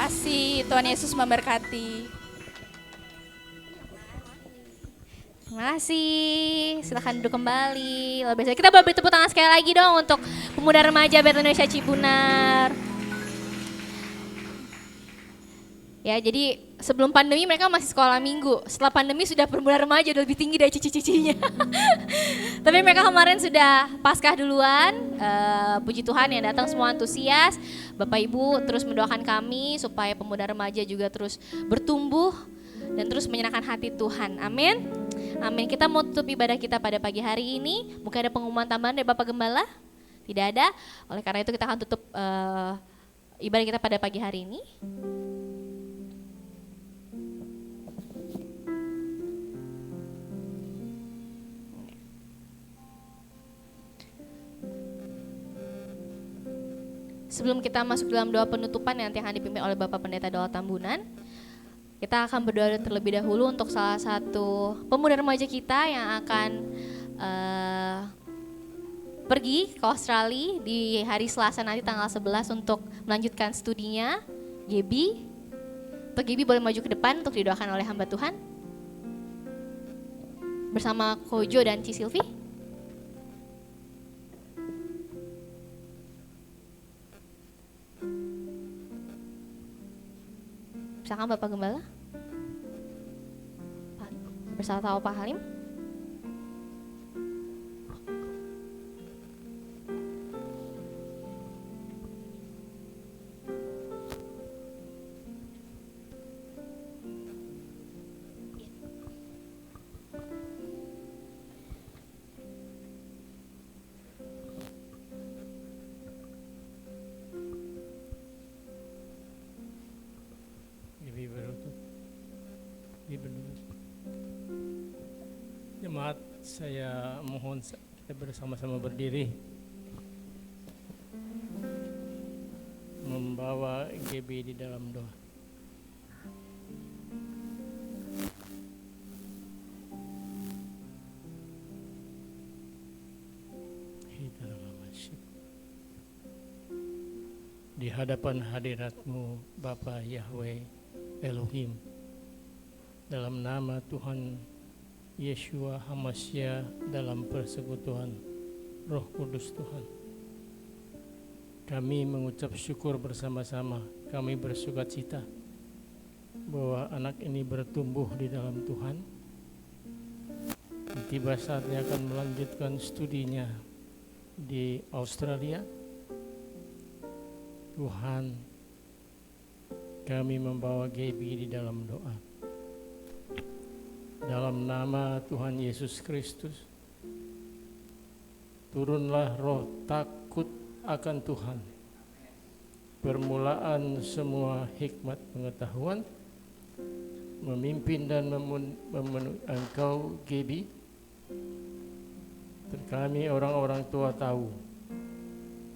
kasih, Tuhan Yesus memberkati. Terima kasih. Silakan duduk kembali. Luar biasa. Kita boleh beri tepuk tangan sekali lagi dong untuk pemuda remaja Bethel Indonesia Cipunar. Ya, jadi sebelum pandemi mereka masih sekolah minggu. Setelah pandemi sudah pemuda remaja, udah lebih tinggi dari cici-cicinya. Tapi mereka kemarin sudah Paskah duluan. Puji Tuhan yang datang semua antusias. Bapak Ibu terus mendoakan kami supaya pemuda remaja juga terus bertumbuh dan terus menyerahkan hati Tuhan. Amin. Amin. Kita mau tutup ibadah kita pada pagi hari ini. Mungkin ada pengumuman tambahan dari Bapak Gembala? Tidak ada. Oleh karena itu kita akan tutup ibadah kita pada pagi hari ini. Sebelum kita masuk dalam doa penutupan yang nanti akan dipimpin oleh Bapak Pendeta Doa Tambunan, kita akan berdoa terlebih dahulu untuk salah satu pemuda remaja kita yang akan pergi ke Australia di hari Selasa nanti tanggal 11 untuk melanjutkan studinya, Gaby. Untuk Gaby boleh maju ke depan untuk didoakan oleh hamba Tuhan. Bersama Kojo dan Ci Silvi. Silakan Bapak Gembala. Bersama Pak Halim. Jemaat, saya mohon kita bersama-sama berdiri membawa GB di dalam doa. Di hadapan hadirat-Mu Bapa Yahweh Elohim, dalam nama Tuhan Yeshua Hamasya, dalam persekutuan Roh Kudus Tuhan, kami mengucap syukur bersama-sama. Kami bersukacita bahwa anak ini bertumbuh di dalam Tuhan. Tiba saatnya akan melanjutkan studinya di Australia. Tuhan, kami membawa Gaby di dalam doa. Dalam nama Tuhan Yesus Kristus, turunlah roh takut akan Tuhan, permulaan semua hikmat pengetahuan, memimpin dan memenuhi Engkau Gaby. Kami orang-orang tua tahu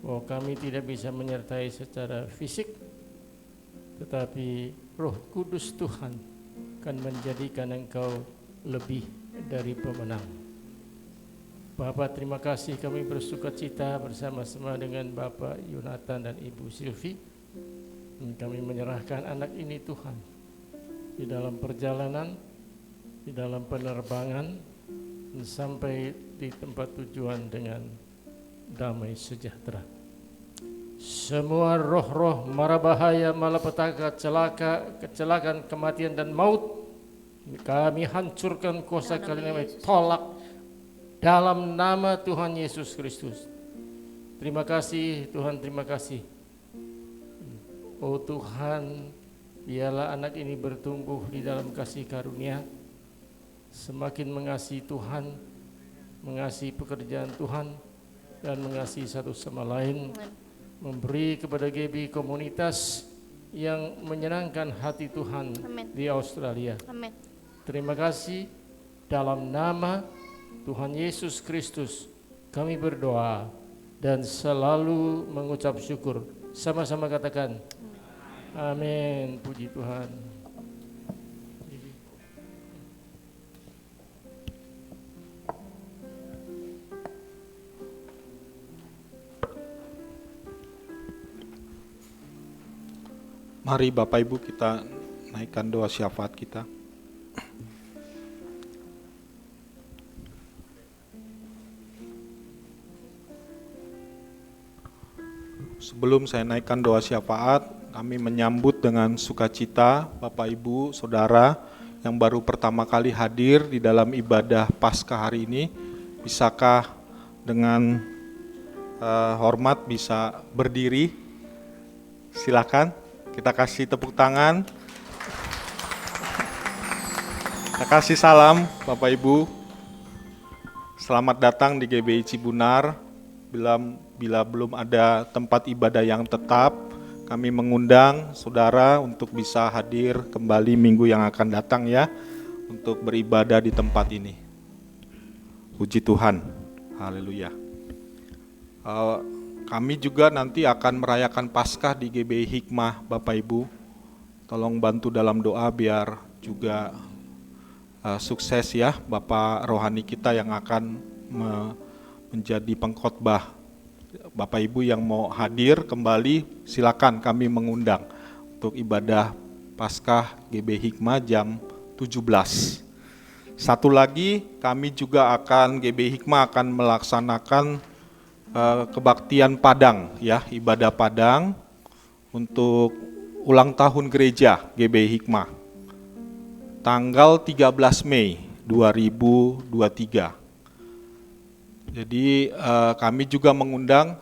bahwa kami tidak bisa menyertai secara fisik, tetapi Roh Kudus Tuhan akan menjadikan engkau lebih dari pemenang. Bapak, terima kasih, kami bersukacita bersama-sama dengan Bapak Yonatan dan Ibu Silvi. Kami menyerahkan anak ini Tuhan di dalam perjalanan, di dalam penerbangan, sampai di tempat tujuan dengan damai sejahtera. Semua roh-roh mara bahaya, malapetaka, kecelakaan, kematian dan maut, kami hancurkan kuasa kalian, tolak dalam nama Tuhan Yesus Kristus. Terima kasih Tuhan, terima kasih. Oh Tuhan, biarlah anak ini bertumbuh di dalam kasih karunia, semakin mengasihi Tuhan, mengasihi pekerjaan Tuhan, dan mengasihi satu sama lain. Memberi kepada Gaby komunitas yang menyenangkan hati Tuhan. Amen. Di Australia. Amen. Terima kasih, dalam nama Tuhan Yesus Kristus kami berdoa dan selalu mengucap syukur. Sama-sama katakan amin. Puji Tuhan. Mari Bapak Ibu kita naikkan doa syafaat kita. Sebelum saya naikkan doa syafaat, kami menyambut dengan sukacita Bapak Ibu, Saudara yang baru pertama kali hadir di dalam ibadah Paskah hari ini. Bisakah dengan hormat bisa berdiri? Silakan, kita kasih tepuk tangan. Kita kasih salam Bapak Ibu. Selamat datang di GBI Cibunar. Bila belum ada tempat ibadah yang tetap, kami mengundang saudara untuk bisa hadir kembali minggu yang akan datang ya, untuk beribadah di tempat ini. Puji Tuhan, haleluya. Kami juga nanti akan merayakan Paskah di GBI Hikmah, Bapak Ibu. Tolong bantu dalam doa biar juga sukses ya Bapak rohani kita yang akan menjadi pengkhotbah. Bapak Ibu yang mau hadir kembali, silakan, kami mengundang untuk ibadah Paskah GBI Hikmah jam 17. Satu lagi, kami juga GBI Hikmah akan melaksanakan kebaktian Padang ya, ibadah Padang untuk ulang tahun gereja GBI Hikmah. Tanggal 13 Mei 2023. Jadi kami juga mengundang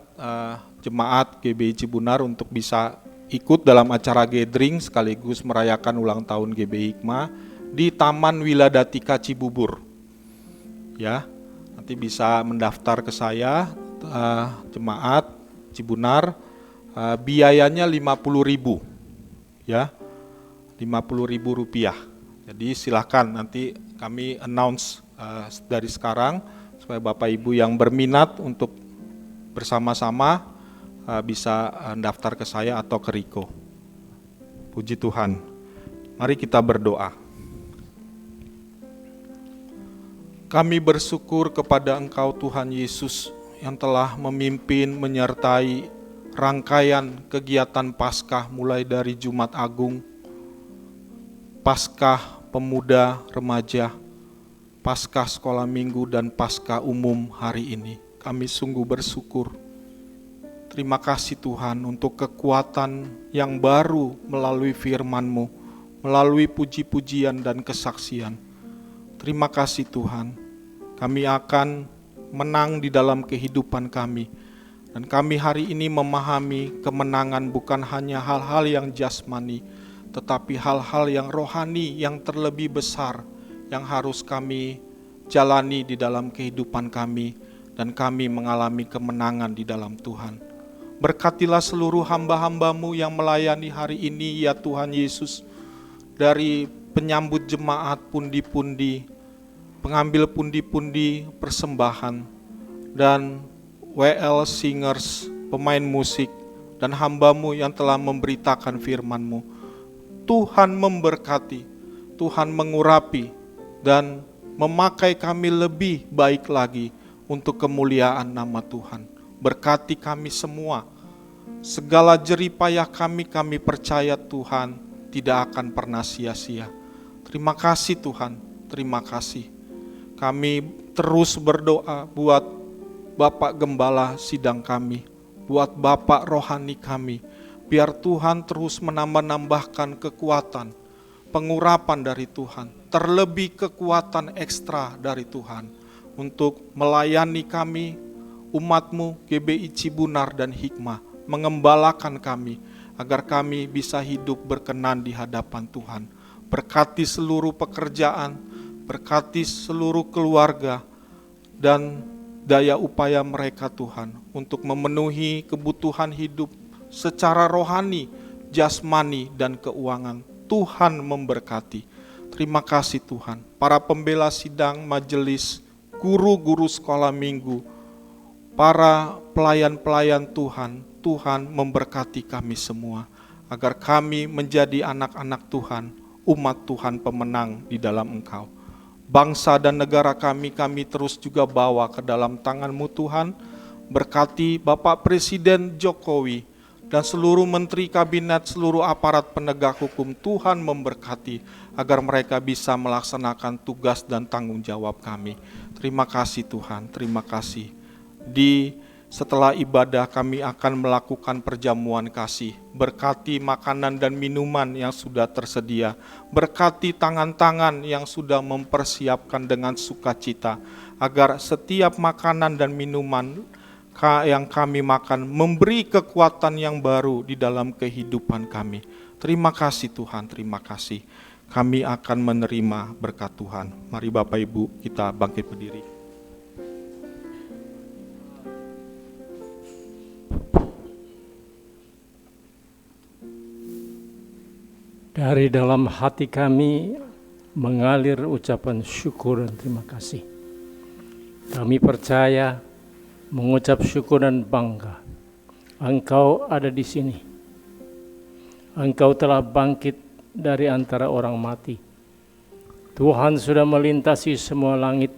jemaat GBI Cibunar untuk bisa ikut dalam acara gathering sekaligus merayakan ulang tahun GBI Hikmah di Taman Wiladatika Cibubur. Ya, nanti bisa mendaftar ke saya, jemaat Cibunar, biayanya 50.000 ya, 50.000 rupiah. Jadi silakan nanti kami announce dari sekarang supaya Bapak Ibu yang berminat untuk bersama-sama bisa daftar ke saya atau ke Riko. Puji Tuhan. Mari kita berdoa. Kami bersyukur kepada Engkau Tuhan Yesus yang telah memimpin menyertai rangkaian kegiatan Paskah mulai dari Jumat Agung, Paskah Pemuda Remaja, Paskah Sekolah Minggu dan Paskah Umum hari ini. Kami sungguh bersyukur. Terima kasih Tuhan untuk kekuatan yang baru melalui firman-Mu, melalui puji-pujian dan kesaksian. Terima kasih Tuhan. Kami akan menang di dalam kehidupan kami. Dan kami hari ini memahami kemenangan bukan hanya hal-hal yang jasmani, tetapi hal-hal yang rohani yang terlebih besar yang harus kami jalani di dalam kehidupan kami, dan kami mengalami kemenangan di dalam Tuhan. Berkatilah seluruh hamba-hamba-Mu yang melayani hari ini ya Tuhan Yesus, dari penyambut jemaat, pundi-pundi, pengambil pundi-pundi persembahan, dan WL singers, pemain musik, dan hamba-Mu yang telah memberitakan firman-Mu. Tuhan memberkati, Tuhan mengurapi, dan memakai kami lebih baik lagi untuk kemuliaan nama Tuhan. Berkati kami semua. Segala jerih payah kami percaya Tuhan tidak akan pernah sia-sia. Terima kasih Tuhan, terima kasih. Kami terus berdoa buat Bapak Gembala sidang kami, buat Bapak rohani kami, biar Tuhan terus menambah-nambahkan kekuatan, pengurapan dari Tuhan, terlebih kekuatan ekstra dari Tuhan untuk melayani kami, umat-Mu, GBI Cibunar dan Hikmah, mengembalakan kami, agar kami bisa hidup berkenan di hadapan Tuhan. Berkati seluruh pekerjaan, berkati seluruh keluarga, dan daya upaya mereka Tuhan, untuk memenuhi kebutuhan hidup secara rohani, jasmani, dan keuangan. Tuhan memberkati. Terima kasih Tuhan. Para pembela sidang, majelis, guru-guru sekolah minggu, para pelayan-pelayan Tuhan, Tuhan memberkati kami semua, agar kami menjadi anak-anak Tuhan, umat Tuhan pemenang di dalam Engkau. Bangsa dan negara kami terus juga bawa ke dalam tangan-Mu Tuhan. Berkati Bapak Presiden Jokowi dan seluruh menteri kabinet, seluruh aparat penegak hukum. Tuhan memberkati agar mereka bisa melaksanakan tugas dan tanggung jawab kami. Terima kasih Tuhan, terima kasih. Setelah ibadah kami akan melakukan perjamuan kasih. Berkati makanan dan minuman yang sudah tersedia. Berkati tangan-tangan yang sudah mempersiapkan dengan sukacita. Agar setiap makanan dan minuman yang kami makan memberi kekuatan yang baru di dalam kehidupan kami. Terima kasih Tuhan, terima kasih. Kami akan menerima berkat Tuhan. Mari Bapak Ibu kita bangkit berdiri. Dari dalam hati kami mengalir ucapan syukur dan terima kasih. Kami percaya, mengucap syukur dan bangga. Engkau ada di sini. Engkau telah bangkit dari antara orang mati. Tuhan sudah melintasi semua langit.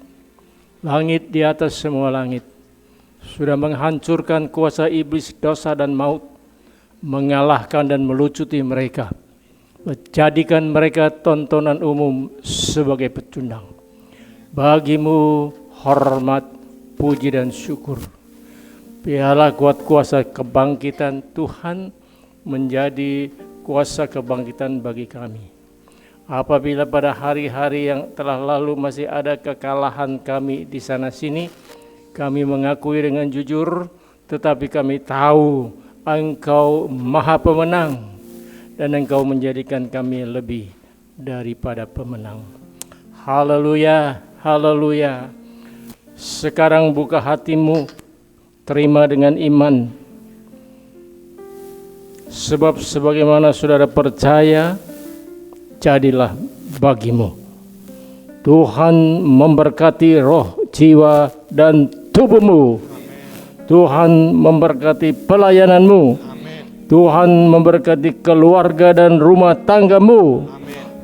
Langit di atas semua langit. Sudah menghancurkan kuasa iblis, dosa dan maut. Mengalahkan dan melucuti mereka. Menjadikan mereka tontonan umum sebagai pecundang. Bagimu hormat, puji dan syukur. Biarlah kuat kuasa kebangkitan Tuhan menjadi kuasa kebangkitan bagi kami. Apabila pada hari-hari yang telah lalu masih ada kekalahan kami di sana sini, kami mengakui dengan jujur, tetapi kami tahu Engkau Maha Pemenang. Dan Engkau menjadikan kami lebih daripada pemenang. Haleluya, haleluya. Sekarang buka hatimu, terima dengan iman. Sebab sebagaimana saudara percaya, jadilah bagimu. Tuhan memberkati roh, jiwa, dan tubuhmu. Tuhan memberkati pelayananmu. Tuhan memberkati keluarga dan rumah tanggamu.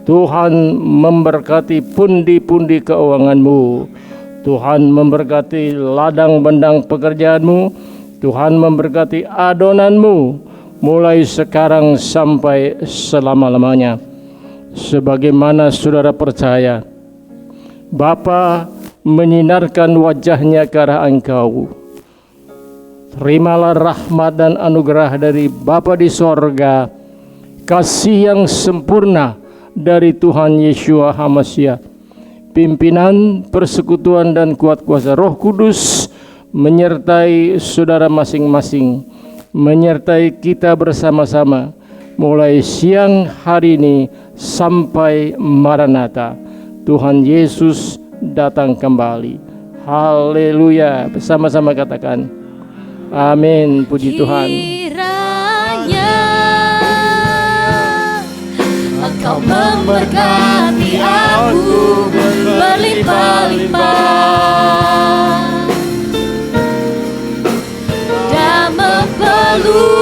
Tuhan memberkati pundi-pundi keuanganmu. Tuhan memberkati ladang bendang pekerjaanmu. Tuhan memberkati adonanmu mulai sekarang sampai selama-lamanya. Sebagaimana saudara percaya, Bapa menyinarkan wajahnya ke arah engkau. Terimalah rahmat dan anugerah dari Bapa di sorga, kasih yang sempurna dari Tuhan Yeshua HaMashiach, pimpinan, persekutuan dan kuat kuasa Roh Kudus menyertai saudara masing-masing, menyertai kita bersama-sama mulai siang hari ini sampai Maranatha. Tuhan Yesus datang kembali. Haleluya. Bersama-sama katakan amin, puji Tuhan. Kiranya Engkau memberkati aku berlimpah-limpah dan mempeluk